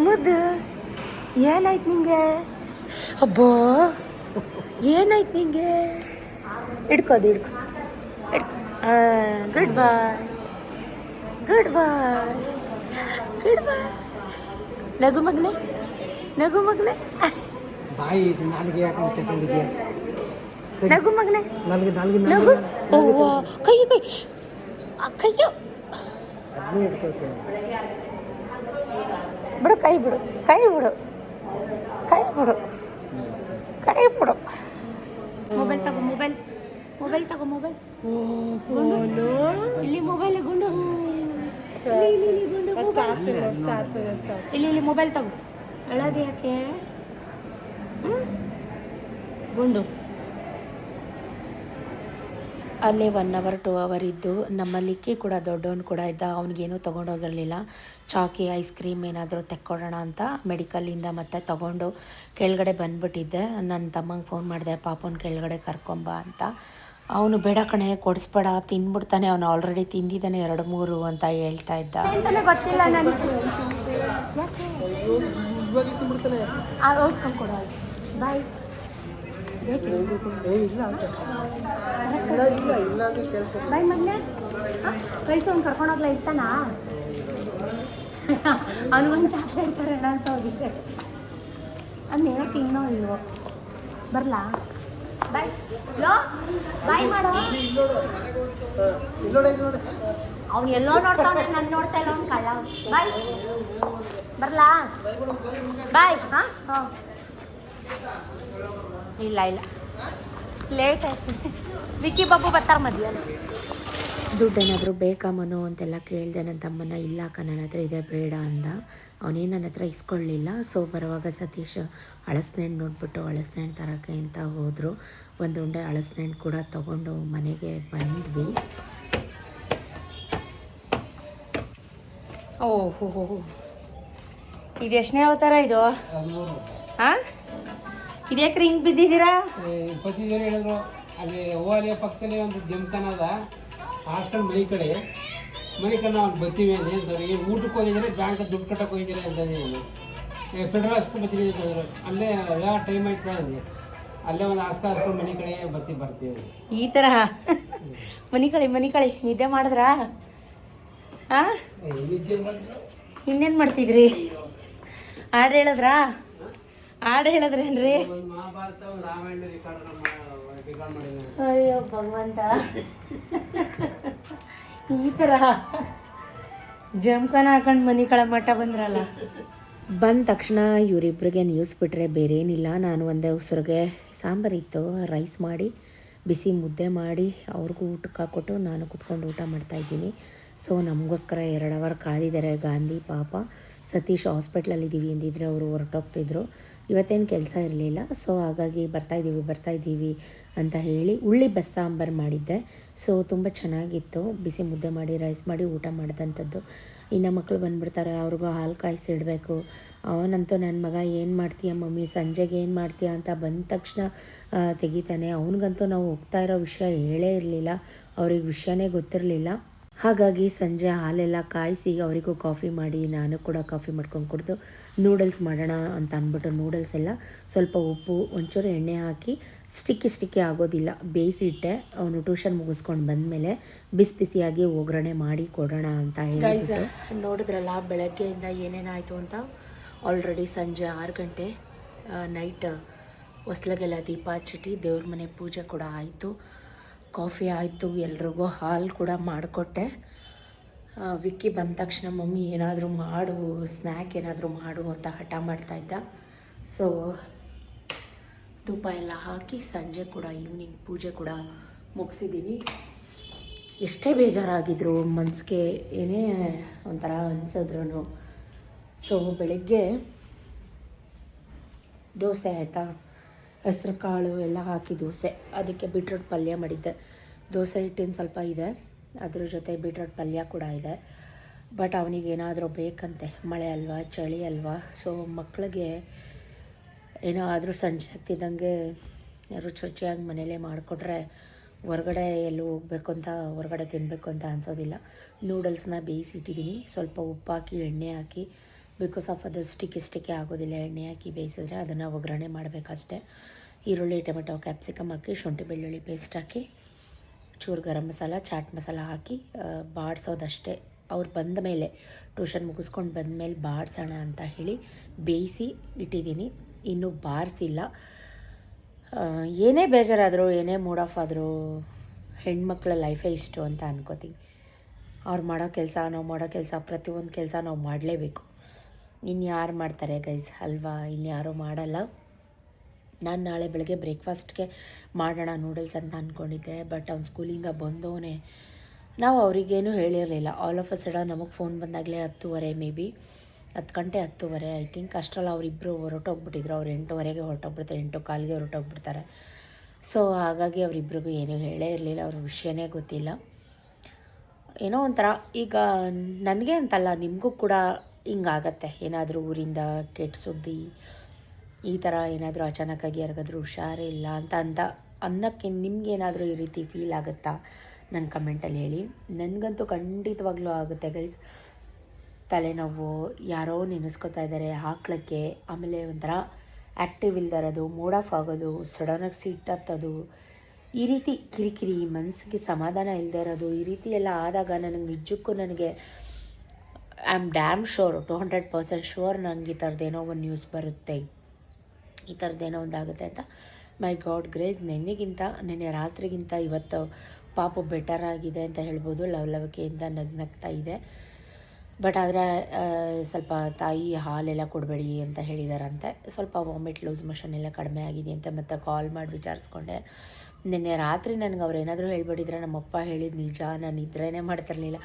ಮುದ್ದು. ಏನಾಯ್ತು ನಿಂಗೆ? ಅಬ್ಬಾ ಏನಾಯ್ತು ನಿಂಗೆ? ಹಿಡ್ಕೊ ಗುಡ್ ಬಾಯ್, ಗುಡ್ ಬಾಯ್. ನಗು ಮಗನೆ ಬಾಯಿ ನಾಲ್ಗೆ ಯಾಕಂತ ತಗೊಂಡಿದ್ಯಾ? ನಗು ಮಗನೆ, ನಾಲ್ಗೆ ನಗು. ಕೈಯು ಅದನ್ನೇ ಇಟ್ಕೊಳ್ತೇವೆ. ಬಿಡು, ಕೈ ಬಿಡು. ಮೊಬೈಲ್ ತಗೋ. ಇಲ್ಲಿ ಮೊಬೈಲ್ ಗುಂಡು. ಇಲ್ಲಿ ಮೊಬೈಲ್ ತಗೋ. ಅಳೋದು ಯಾಕೆ? ಗುಂಡು. ಅಲ್ಲೇ 1 hour 2 hour ಇದ್ದು ನಮ್ಮಲ್ಲಿಕ್ಕಿ ಕೂಡ ದೊಡ್ಡವನು ಕೂಡ ಇದ್ದ. ಅವ್ನಿಗೇನೂ ತೊಗೊಂಡೋಗಿರಲಿಲ್ಲ. ಚಾಕಿ ಐಸ್ ಕ್ರೀಮ್ ಏನಾದರೂ ತೆಕ್ಕೊಡೋಣ ಅಂತ ಮೆಡಿಕಲ್ಲಿಂದ ಮತ್ತೆ ತೊಗೊಂಡು ಕೆಳಗಡೆ ಬಂದುಬಿಟ್ಟಿದ್ದೆ. ನನ್ನ ತಮ್ಮಂಗೆ ಫೋನ್ ಮಾಡಿದೆ, ಪಾಪನ ಕೆಳಗಡೆ ಕರ್ಕೊಂಬ ಅಂತ. ಅವನು ಬೇಡ ಕಣೆ, ಕೊಡಿಸ್ಬೇಡ, ತಿಂದ್ಬಿಡ್ತಾನೆ, ಅವನು ಆಲ್ರೆಡಿ ತಿಂದಿದ್ದಾನೆ 2-3 ಅಂತ ಹೇಳ್ತಾ ಇದ್ದ. ಗೊತ್ತಿಲ್ಲ ನನಗೆ. ಬಾಯ್. ಬಾಯ್ ಮಗ್ನೆ, ಕಳ್ಸೋನ್ ಕರ್ಕೊಂಡೋಗ್ಲ ಇರ್ತಾನ. ಅವನಿಗೊಂದು ಚಾಕ್ಲೇಟ್ ತರೋಣ ಅಂತ ಹೋಗಿದ್ದೆ. ಅದನ್ನೇನೋ ತಿನ್ನೋ ಇಲ್ವೋ. ಬರಲಾ? ಬಾಯ್. ಬಾಯ್ ಮಾಡೋ. ಅವ್ನು ಎಲ್ಲೋ ನೋಡ್ತಾನೆ, ನಾನು ನೋಡ್ತಾ ಇಲ್ಲ. ಅವ್ನು ಕಳ್ಳ. ಬಾಯ್. ಬರಲಾ? ಬಾಯ್. ಹಾಂ ಇಲ್ಲ ಲೇಟ್ ಆಯ್ತು. ವಿಕ್ಕಿ ಬಾಬು ಬರ್ತಾರೆ ಮಧ್ಯಾಹ್ನ. ದುಡ್ಡೇನಾದರೂ ಬೇಕಾ ಮನು ಅಂತೆಲ್ಲ ಕೇಳಿದೆ ನನ್ನ ತಮ್ಮನ. ಇಲ್ಲ ಅಕ್ಕ, ನನ್ನ ಹತ್ರ ಇದೆ, ಬೇಡ ಅಂದ. ಅವನೇನು ನನ್ನ ಹತ್ರ ಇಸ್ಕೊಳ್ಳಿಲ್ಲ. ಸೊ ಬರುವಾಗ ಸತೀಶ್ ಹಳಸಿನಣ್ಣು ನೋಡ್ಬಿಟ್ಟು ಹಳಸಿನಣ್ಣು ತರೋಕ್ಕೆ ಅಂತ ಹೋದರು. ಒಂದು ಉಂಡೆ ಹಳಸಿನಣ್ಣು ಕೂಡ ತೊಗೊಂಡು ಮನೆಗೆ ಬಂದ್ವಿ. ಓಹೋ, ಇದು ಎಷ್ಟನೇ ಅವತಾರ ಇದು? ಹಾಂ, ಇದ್ಯಾಕ್ರಿ ಹಿಂಗೆ ಬಿದ್ದಿದ್ದೀರಾ? 20 ಜನ ಹೇಳಿದ್ರು. ಅಲ್ಲಿ ಹೂವಾಲಿಯ ಪಕ್ಕದಲ್ಲಿ ಒಂದು ಜಮಖಾನ ಅದ, ಹಾಸ್ಕೊಂಡು ಮನೆ ಕಡೆ ಅವ್ನು ಬರ್ತೀವಿ ಅಂತಂದ್ರೆ, ಊಟಕ್ಕೆ ಹೋಗಿದ್ರೆ ಬ್ಯಾಂಕ್ ದುಡ್ಡು ಕಟ್ಟಕ್ಕೆ ಹೋಗಿದ್ದೀರಿ ಅಂತಂದ್ರೆ, ನಾನು ಫೆಡ್ರಲ್ ಹಾಸ್ಕೊಂಡು ಬರ್ತೀನಿ ಅಂತಂದ್ರು. ಅಲ್ಲೇ ಯಾವ ಟೈಮ್ ಆಯ್ತು ನನಗೆ. ಅಲ್ಲೇ ಒಂದು ಹಾಸ್ಕ ಹಾಸ್ಕೊಂಡು ಮನೆ ಕಡೆ ಬರ್ತೀವಿ. ಈ ಥರ ಮನೆ ಕಳಿ ನಿದ್ದೆ ಮಾಡಿದ್ರಾ? ಹಾಂ, ಇನ್ನೇನು ಮಾಡ್ತಿದ್ರಿ? ಹಾಡು ಹೇಳಿದ್ರಾ? ಹಾಡು ಹೇಳಿದ್ರೇನ್ರಿ? ಮಹಾಭಾರತ ರಾಮಾಯಣ ರೆಕಾರ್ಡ್ ಮಾಡಿದ್ದೀನಿ. ಅಯ್ಯೋ ಭಗವಂತ, ಈ ಥರ ಜಮ್ಕನ ಹಾಕೊಂಡು ಮನೆ ಕಳ ಮಟ್ಟ ಬಂದ್ರಲ್ಲ. ಬಂದ ತಕ್ಷಣ ಇವರಿಬ್ಬರಿಗೆ ನ್ಯೂಸ್ ಬಿಟ್ಟರೆ ಬೇರೆ ಏನಿಲ್ಲ. ನಾನು ಒಂದೇ ಉಸಿರಿಗೆ ಸಾಂಬಾರಿತ್ತು, ರೈಸ್ ಮಾಡಿ ಬಿಸಿ ಮುದ್ದೆ ಮಾಡಿ ಅವ್ರಿಗೂ ಊಟಕ್ಕೆ ಹಾಕ್ಕೊಟ್ಟು ನಾನು ಕುತ್ಕೊಂಡು ಊಟ ಮಾಡ್ತಾಯಿದ್ದೀನಿ. ಸೊ ನಮಗೋಸ್ಕರ 2 ಅವರ್ ಕಾದಿದ್ದಾರೆ ಗಾಂಧಿ ಪಾಪ. ಸತೀಶ್ ಹಾಸ್ಪಿಟ್ಲಲ್ಲಿದ್ದೀವಿ ಎಂದಿದ್ರೆ ಅವರು ಹೊರಟೋಗ್ತಿದ್ರು. ಇವತ್ತೇನು ಕೆಲಸ ಇರಲಿಲ್ಲ. ಸೊ ಹಾಗಾಗಿ ಬರ್ತಾಯಿದ್ದೀವಿ ಅಂತ ಹೇಳಿ ಉಳ್ಳಿ ಬಸ್ಸಾಂಬಾರು ಮಾಡಿದ್ದೆ. ಸೊ ತುಂಬ ಚೆನ್ನಾಗಿತ್ತು. ಬಿಸಿ ಮುದ್ದೆ ಮಾಡಿ ರೈಸ್ ಮಾಡಿ ಊಟ ಮಾಡಿದಂಥದ್ದು. ಇನ್ನು ಮಕ್ಕಳು ಬಂದುಬಿಡ್ತಾರೆ, ಅವ್ರಿಗೂ ಹಾಲು ಕಾಯಿಸಿಡಬೇಕು. ಅವನಂತೂ ನನ್ನ ಮಗ ಏನು ಮಾಡ್ತೀಯ ಮಮ್ಮಿ, ಸಂಜೆಗೆ ಏನು ಮಾಡ್ತೀಯ ಅಂತ ಬಂದ ತಕ್ಷಣ ತೆಗಿತಾನೆ. ಅವನಿಗಂತೂ ನಾವು ಹೋಗ್ತಾ ಇರೋ ವಿಷಯ ಹೇಳೇ ಇರಲಿಲ್ಲ, ಅವ್ರಿಗೆ ವಿಷಯನೇ ಗೊತ್ತಿರಲಿಲ್ಲ. ಹಾಗಾಗಿ ಸಂಜೆ ಹಾಲೆಲ್ಲ ಕಾಯಿಸಿ ಅವರಿಗೂ ಕಾಫಿ ಮಾಡಿ ನಾನು ಕೂಡ ಕಾಫಿ ಮಾಡ್ಕೊಂಡು ಕುಡಿದು ನೂಡಲ್ಸ್ ಮಾಡೋಣ ಅಂತ ಅಂದ್ಬಿಟ್ಟು ನೂಡಲ್ಸ್ ಎಲ್ಲ ಸ್ವಲ್ಪ ಉಪ್ಪು ಒಂಚೂರು ಎಣ್ಣೆ ಹಾಕಿ ಸ್ಟಿಕ್ಕಿ ಆಗೋದಿಲ್ಲ ಬೇಯಿಸಿಟ್ಟೆ. ಅವನು ಟ್ಯೂಷನ್ ಮುಗಿಸ್ಕೊಂಡು ಬಂದಮೇಲೆ ಬಿಸಿಯಾಗಿ ಒಗ್ಗರಣೆ ಮಾಡಿ ಕೊಡೋಣ ಅಂತ ಹೇಳಿ. ನೋಡಿದ್ರಲ್ಲ ಬೆಳಗ್ಗೆಯಿಂದ ಏನೇನಾಯಿತು ಅಂತ. ಆಲ್ರೆಡಿ ಸಂಜೆ 6 ಗಂಟೆ, ನೈಟ್ ಹೊಸ್ಲಿಗೆಲ್ಲ ದೀಪ ಹಚ್ಚಿಟ್ಟು ದೇವ್ರ ಮನೆ ಪೂಜೆ ಕೂಡ ಆಯಿತು. ಕಾಫಿ ಆಯಿತು, ಎಲ್ರಿಗೂ ಹಾಲು ಕೂಡ ಮಾಡಿಕೊಟ್ಟೆ. ವಿಕ್ಕಿ ಬಂದ ತಕ್ಷಣ ಮಮ್ಮಿ ಏನಾದರೂ ಮಾಡು, ಸ್ನ್ಯಾಕ್ ಏನಾದರೂ ಮಾಡು ಅಂತ ಹಠ ಮಾಡ್ತಾಯಿದ್ದ. ಸೊ ಧೂಪ ಎಲ್ಲ ಹಾಕಿ ಸಂಜೆ ಕೂಡ ಈವ್ನಿಂಗ್ ಪೂಜೆ ಕೂಡ ಮುಗಿಸಿದ್ದೀನಿ. ಎಷ್ಟೇ ಬೇಜಾರಾಗಿದ್ರು ಮನಸ್ಸಿಗೆ ಏನೇ ಒಂಥರ ಅನಿಸಿದ್ರು. ಸೊ ಬೆಳಗ್ಗೆ ದೋಸೆ ಆಯಿತಾ, ಹೆಸ್ರು ಕಾಳು ಎಲ್ಲ ಹಾಕಿ ದೋಸೆ, ಅದಕ್ಕೆ ಬೀಟ್ರೋಟ್ ಪಲ್ಯ ಮಾಡಿದ್ದೆ. ದೋಸೆ ಹಿಟ್ಟಿನ ಸ್ವಲ್ಪ ಇದೆ, ಅದ್ರ ಜೊತೆ ಬೀಟ್ರೋಟ್ ಪಲ್ಯ ಕೂಡ ಇದೆ. ಬಟ್ ಅವನಿಗೆ ಏನಾದರೂ ಬೇಕಂತೆ, ಮಳೆ ಅಲ್ವಾ ಚಳಿ ಅಲ್ವಾ. ಸೊ ಮಕ್ಕಳಿಗೆ ಏನೋ ಆದರೂ ಸಂಜೆ ಆಗ್ತಿದ್ದಂಗೆ ರುಚಿಯಾಗಿ ಮನೇಲೇ ಮಾಡಿಕೊಟ್ರೆ ಹೊರಗಡೆ ಎಲ್ಲೂ ಹೋಗಬೇಕು ಅಂತ, ಹೊರಗಡೆ ತಿನ್ನಬೇಕು ಅಂತ ಅನಿಸೋದಿಲ್ಲ. ನೂಡಲ್ಸ್ನ ಬೇಯಿಸಿಟ್ಟಿದ್ದೀನಿ, ಸ್ವಲ್ಪ ಉಪ್ಪು ಹಾಕಿ ಎಣ್ಣೆ ಹಾಕಿ, ಬಿಕಾಸ್ ಆಫ್ ಅದು ಸ್ಟಿಕ್ಕಿ ಆಗೋದಿಲ್ಲ. ಎಣ್ಣೆ ಹಾಕಿ ಬೇಯಿಸಿದ್ರೆ ಅದನ್ನು ಒಗ್ಗರಣೆ ಮಾಡಬೇಕಷ್ಟೆ. ಈರುಳ್ಳಿ ಟೊಮೆಟೊ ಕ್ಯಾಪ್ಸಿಕಮ್ ಹಾಕಿ ಶುಂಠಿ ಬೆಳ್ಳುಳ್ಳಿ ಪೇಸ್ಟ್ ಹಾಕಿ ಚೂರು ಗರಂ ಮಸಾಲ ಚಾಟ್ ಮಸಾಲ ಹಾಕಿ ಬಾಡಿಸೋದಷ್ಟೇ. ಅವ್ರು ಬಂದ ಮೇಲೆ ಟ್ಯೂಷನ್ ಮುಗಿಸ್ಕೊಂಡು ಬಂದಮೇಲೆ ಬಾಡಿಸೋಣ ಅಂತ ಹೇಳಿ ಬೇಯಿಸಿ ಇಟ್ಟಿದ್ದೀನಿ, ಇನ್ನೂ ಬಾರಿಸಿಲ್ಲ. ಏನೇ ಬೇಜಾರಾದರೂ ಏನೇ ಮೂಡ್ ಆಫ್ ಆದರೂ ಹೆಣ್ಮಕ್ಳ ಲೈಫೇ ಇಷ್ಟು ಅಂತ ಅನ್ಕೋತೀನಿ. ಅವ್ರು ಮಾಡೋ ಕೆಲಸ, ನಾವು ಮಾಡೋ ಕೆಲಸ, ಪ್ರತಿಯೊಂದು ಕೆಲಸ ನಾವು ಮಾಡಲೇಬೇಕು. ಇನ್ಯಾರು ಮಾಡ್ತಾರೆ ಗೈಸ್ ಅಲ್ವಾ, ಇನ್ಯಾರೂ ಮಾಡಲ್ಲ. ನಾನು ನಾಳೆ ಬೆಳಗ್ಗೆ ಬ್ರೇಕ್ಫಾಸ್ಟ್ಗೆ ಮಾಡೋಣ ನೂಡಲ್ಸ್ ಅಂತ ಅಂದ್ಕೊಂಡಿದ್ದೆ. ಬಟ್ ಅವ್ನು ಸ್ಕೂಲಿಂದ ಬಂದವನೇ, ನಾವು ಅವರಿಗೇನು ಹೇಳಿರಲಿಲ್ಲ. ಆಲ್ ಆಫ್ ಅ ಸಡನ್ ನಮಗೆ ಫೋನ್ ಬಂದಾಗಲೇ 10:30 ಮೇ ಬಿ 10 ಗಂಟೆ 10:30 ಐ ಥಿಂಕ್ ಅಷ್ಟರಲ್ಲಿ ಅವರಿಬ್ಬರು ಹೊರಟೋಗ್ಬಿಟ್ಟಿದ್ರು. ಅವ್ರು 8:15ಗೆ ಹೊರಟೋಗ್ಬಿಡ್ತಾರೆ, 8:15ಗೆ ಹೊರಟೋಗ್ಬಿಡ್ತಾರೆ. ಸೊ ಹಾಗಾಗಿ ಅವರಿಬ್ರಿಗೂ ಏನೂ ಹೇಳೇ ಇರಲಿಲ್ಲ, ಅವ್ರ ವಿಷಯನೇ ಗೊತ್ತಿಲ್ಲ. ಏನೋ ಒಂಥರ ಈಗ ನನಗೆ ಅಂತಲ್ಲ, ನಿಮಗೂ ಕೂಡ ಹಿಂಗಾಗತ್ತೆ. ಏನಾದರೂ ಊರಿಂದ ಕೆಟ್ಟ ಸುದ್ದಿ ಈ ಥರ ಏನಾದರೂ ಅಚಾನಕ್ಕಾಗಿ ಯಾರಿಗಾದ್ರೂ ಹುಷಾರೇ ಇಲ್ಲ ಅಂತ ಅನ್ನೋಕ್ಕೆ ನಿಮಗೇನಾದರೂ ಈ ರೀತಿ ಫೀಲ್ ಆಗುತ್ತಾ ನನ್ನ ಕಮೆಂಟಲ್ಲಿ ಹೇಳಿ. ನನಗಂತೂ ಖಂಡಿತವಾಗ್ಲೂ ಆಗುತ್ತೆ ಗೈಸ್. ತಲೆನೋವು, ಯಾರೋ ನೆನೆಸ್ಕೊತಾ ಇದ್ದಾರೆ ಹಾಕ್ಳಕ್ಕೆ, ಆಮೇಲೆ ಒಂಥರ ಆ್ಯಕ್ಟಿವ್ ಇಲ್ದಿರೋದು, ಮೂಡ್ ಆಫ್ ಆಗೋದು, ಸಡನ್ನಾಗಿ ಸಿಟ್ಟು ಹತ್ತೋದು, ಈ ರೀತಿ ಕಿರಿಕಿರಿ, ಮನಸ್ಸಿಗೆ ಸಮಾಧಾನ ಇಲ್ಲದೆ ಇರೋದು, ಈ ರೀತಿ ಎಲ್ಲ ಆದಾಗ ನಿಜಕ್ಕೂ ನನಗೆ I am dam sure 200% sure ನನಗೆ ಈ ಥರದ್ದೇನೋ ಒಂದು ನ್ಯೂಸ್ ಬರುತ್ತೆ, ಈ ಥರದ್ದೇನೋ ಒಂದಾಗುತ್ತೆ ಅಂತ. ಮೈ ಗಾಡ್ ಗ್ರೇಸ್, ನೆನ್ನೆ ರಾತ್ರಿಗಿಂತ ಇವತ್ತು ಪಾಪು ಬೆಟರ್ ಆಗಿದೆ ಅಂತ ಹೇಳ್ಬೋದು. ಲವಲವಿಕೆಯಿಂದ ನಗ್ನಗ್ತಾ ಇದೆ. ಬಟ್ ಆದರೆ ಸ್ವಲ್ಪ ತಾಯಿ ಹಾಲೆಲ್ಲ ಕೊಡಬೇಡಿ ಅಂತ ಹೇಳಿದಾರಂತೆ. ಸ್ವಲ್ಪ ವಾಮಿಟ್, ಲೂಸ್ ಮೋಷನ್ ಎಲ್ಲ ಕಡಿಮೆ ಆಗಿದೆ ಅಂತ ಮತ್ತೆ ಕಾಲ್ ಮಾಡಿ ವಿಚಾರಿಸ್ಕೊಂಡೆ. ನಿನ್ನೆ ರಾತ್ರಿ ನನಗೆ ಅವ್ರು ಏನಾದರೂ ಹೇಳ್ಬಿಟ್ಟಿದ್ರೆ, ನಮ್ಮಪ್ಪ ಹೇಳಿದ ನಿಜ, ನಾನು ನಿದ್ರೆನೇ ಮಾಡ್ತಿರ್ಲಿಲ್ಲ.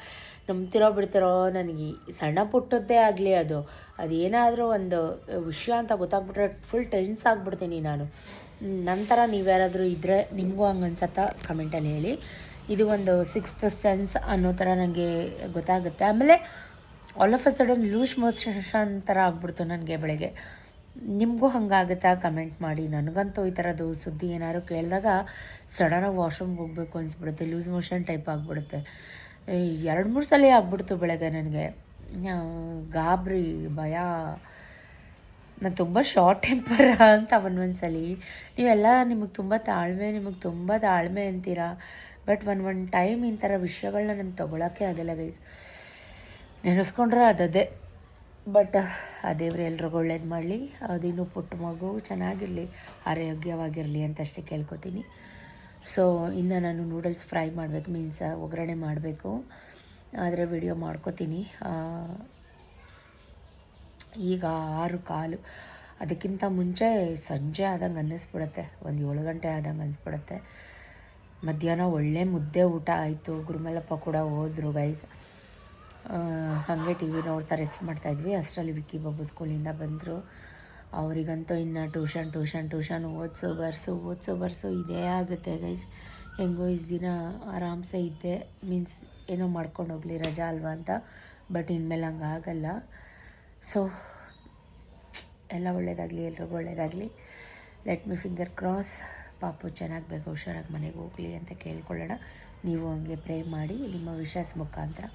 ನಂಬ್ತಿರೋ ಬಿಡ್ತಿರೋ, ನನಗೆ ಸಣ್ಣ ಪುಟ್ಟದ್ದೇ ಆಗಲಿ ಅದೇನಾದರೂ ಒಂದು ವಿಷಯ ಅಂತ ಗೊತ್ತಾಗ್ಬಿಟ್ರೆ ಫುಲ್ ಟೆನ್ಸ್ ಆಗಿಬಿಡ್ತೀನಿ ನಾನು. ನಂತರ ನೀವ್ಯಾರಾದರೂ ಇದ್ದರೆ ನಿಮಗೂ ಹಂಗೆ ಅನ್ಸತ್ತಾ ಕಮೆಂಟಲ್ಲಿ ಹೇಳಿ. ಇದು ಒಂದು 6th ಸೆನ್ಸ್ ಅನ್ನೋ ಥರ ನನಗೆ ಗೊತ್ತಾಗುತ್ತೆ. ಆಮೇಲೆ all of a sudden loose motion ಥರ ಆಗ್ಬಿಡ್ತು ನನಗೆ ಬೆಳಗ್ಗೆ. ನಿಮಗೂ ಹಂಗಾಗುತ್ತಾ ಕಮೆಂಟ್ ಮಾಡಿ. ನನಗಂತೂ ಈ ಥರದ್ದು ಸುದ್ದಿ ಏನಾದ್ರು ಕೇಳಿದಾಗ ಸಡನ್ನಾಗಿ ವಾಶ್ರೂಮ್ಗೆ ಹೋಗಬೇಕು ಅನಿಸ್ಬಿಡುತ್ತೆ, ಲೂಸ್ ಮೋಷನ್ ಟೈಪ್ ಆಗಿಬಿಡುತ್ತೆ. 2-3 ಸಲ ಆಗ್ಬಿಡ್ತು ಬೆಳಗ್ಗೆ ನನಗೆ. ಗಾಬರಿ, ಭಯ, ನಾನು ತುಂಬ ಶಾರ್ಟ್ ಟೆಂಪರ್ ಅಂತ ಒಂದೊಂದ್ಸಲಿ ನೀವೆಲ್ಲ ನಿಮಗೆ ತುಂಬ ತಾಳ್ಮೆ ಅಂತೀರಾ. ಬಟ್ ಒಂದು ಟೈಮ್ ಈ ಥರ ವಿಷಯಗಳನ್ನ ನಾನು ತೊಗೊಳಕ್ಕೆ ಆಗಲ್ಲ ಗೈಸ್. ನೆನೆಸ್ಕೊಂಡ್ರೆ ಅದೇ. ಬಟ್ ಆ ದೇವ್ರು ಎಲ್ರಿಗೂ ಒಳ್ಳೇದು ಮಾಡಲಿ. ಅದಿನ್ನೂ ಪುಟ್ಟ ಮಗು ಚೆನ್ನಾಗಿರಲಿ, ಆರೋಗ್ಯವಾಗಿರಲಿ ಅಂತ ಅಷ್ಟೇ ಕೇಳ್ಕೊತೀನಿ. ಸೊ ಇನ್ನು ನಾನು ನೂಡಲ್ಸ್ ಫ್ರೈ ಮಾಡಬೇಕು, ಮೀನ್ಸ್ ಒಗ್ಗರಣೆ ಮಾಡಬೇಕು. ಆದರೆ ವಿಡಿಯೋ ಮಾಡ್ಕೋತೀನಿ. ಈಗ 6:15, ಅದಕ್ಕಿಂತ ಮುಂಚೆ ಸಂಜೆ ಆದಂಗೆ ಅನ್ನಿಸ್ಬಿಡುತ್ತೆ, ಒಂದು 7 ಗಂಟೆ ಆದಂಗೆ ಅನಿಸ್ಬಿಡುತ್ತೆ. ಮಧ್ಯಾಹ್ನ ಒಳ್ಳೆ ಮುದ್ದೆ ಊಟ ಆಯಿತು. ಗುರುಮಲ್ಲಪ್ಪ ಕೂಡ ಹೋದರು ಗೈಸ್. ಹಾಗೆ ಟಿ ವಿ ನೋಡ್ತಾ ರೆಸ್ಟ್ ಮಾಡ್ತಾಯಿದ್ವಿ. ಅಷ್ಟರಲ್ಲಿ ವಿಕ್ಕಿ ಬಾಬು ಸ್ಕೂಲಿಂದ ಬಂದರು. ಅವರಿಗಂತೂ ಇನ್ನು ಟ್ಯೂಷನ್ ಓದಿಸು ಬರ್ಸು ಇದೇ ಆಗುತ್ತೆ ಗೈಸ್. ಹೆಂಗೋ ಇಷ್ಟು ದಿನ ಆರಾಮ್ಸೆ ಇದ್ದೆ, ಮೀನ್ಸ್ ಏನೋ ಮಾಡ್ಕೊಂಡು ಹೋಗಲಿ, ರಜಾ ಅಲ್ವಾ ಅಂತ. ಬಟ್ ಇನ್ಮೇಲೆ ಹಂಗೆ ಆಗಲ್ಲ. ಸೊ ಎಲ್ಲ ಒಳ್ಳೆಯದಾಗಲಿ, ಎಲ್ರಿಗೂ ಒಳ್ಳೆಯದಾಗಲಿ. Let me finger cross. ಪಾಪು ಚೆನ್ನಾಗಿ ಬೇಗ ಹುಷಾರಾಗಿ ಮನೆಗೆ ಹೋಗಲಿ ಅಂತ ಕೇಳ್ಕೊಳ್ಳೋಣ. ನೀವು ಹಂಗೆ ಪ್ರೇ ಮಾಡಿ ನಿಮ್ಮ ವಿಶಸ್ ಮುಖಾಂತರ,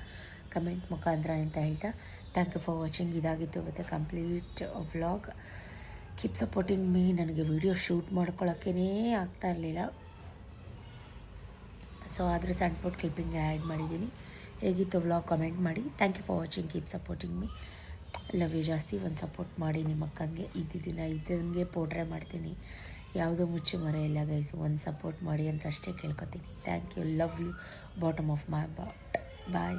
ಕಮೆಂಟ್ ಮುಖಾಂತರ ಅಂತ ಹೇಳ್ತಾ ಥ್ಯಾಂಕ್ ಯು ಫಾರ್ ವಾಚಿಂಗ್. ಇದಾಗಿತ್ತು ಮತ್ತು complete vlog. Keep supporting me. ನನಗೆ ವಿಡಿಯೋ ಶೂಟ್ ಮಾಡ್ಕೊಳ್ಳೋಕ್ಕೇ ಆಗ್ತಾ ಇರಲಿಲ್ಲ. ಸೊ ಆದರೆ ಸಣ್ಣ ಪುಟ್ಟ ಕ್ಲಿಪ್ಪಿಂಗ್ ಆ್ಯಡ್ ಮಾಡಿದ್ದೀನಿ. ಹೇಗಿತ್ತು ವ್ಲಾಗ್ ಕಮೆಂಟ್ ಮಾಡಿ. Thank you for watching. Keep supporting me. Love you. ಜಾಸ್ತಿ ಒಂದು ಸಪೋರ್ಟ್ ಮಾಡಿ ನಿಮ್ಮ ಅಕ್ಕಂಗೆ. ಇದ್ದಂಗೆ ಪೋಟ್ರೆ ಮಾಡ್ತೀನಿ, ಯಾವುದೋ ಮುಚ್ಚು ಮರೆ ಇಲ್ಲ ಗೈಸ್. ಒಂದು ಸಪೋರ್ಟ್ ಮಾಡಿ ಅಂತ ಅಷ್ಟೇ ಕೇಳ್ಕೊತೀನಿ. Thank you. Love you bottom of my heart. Bye.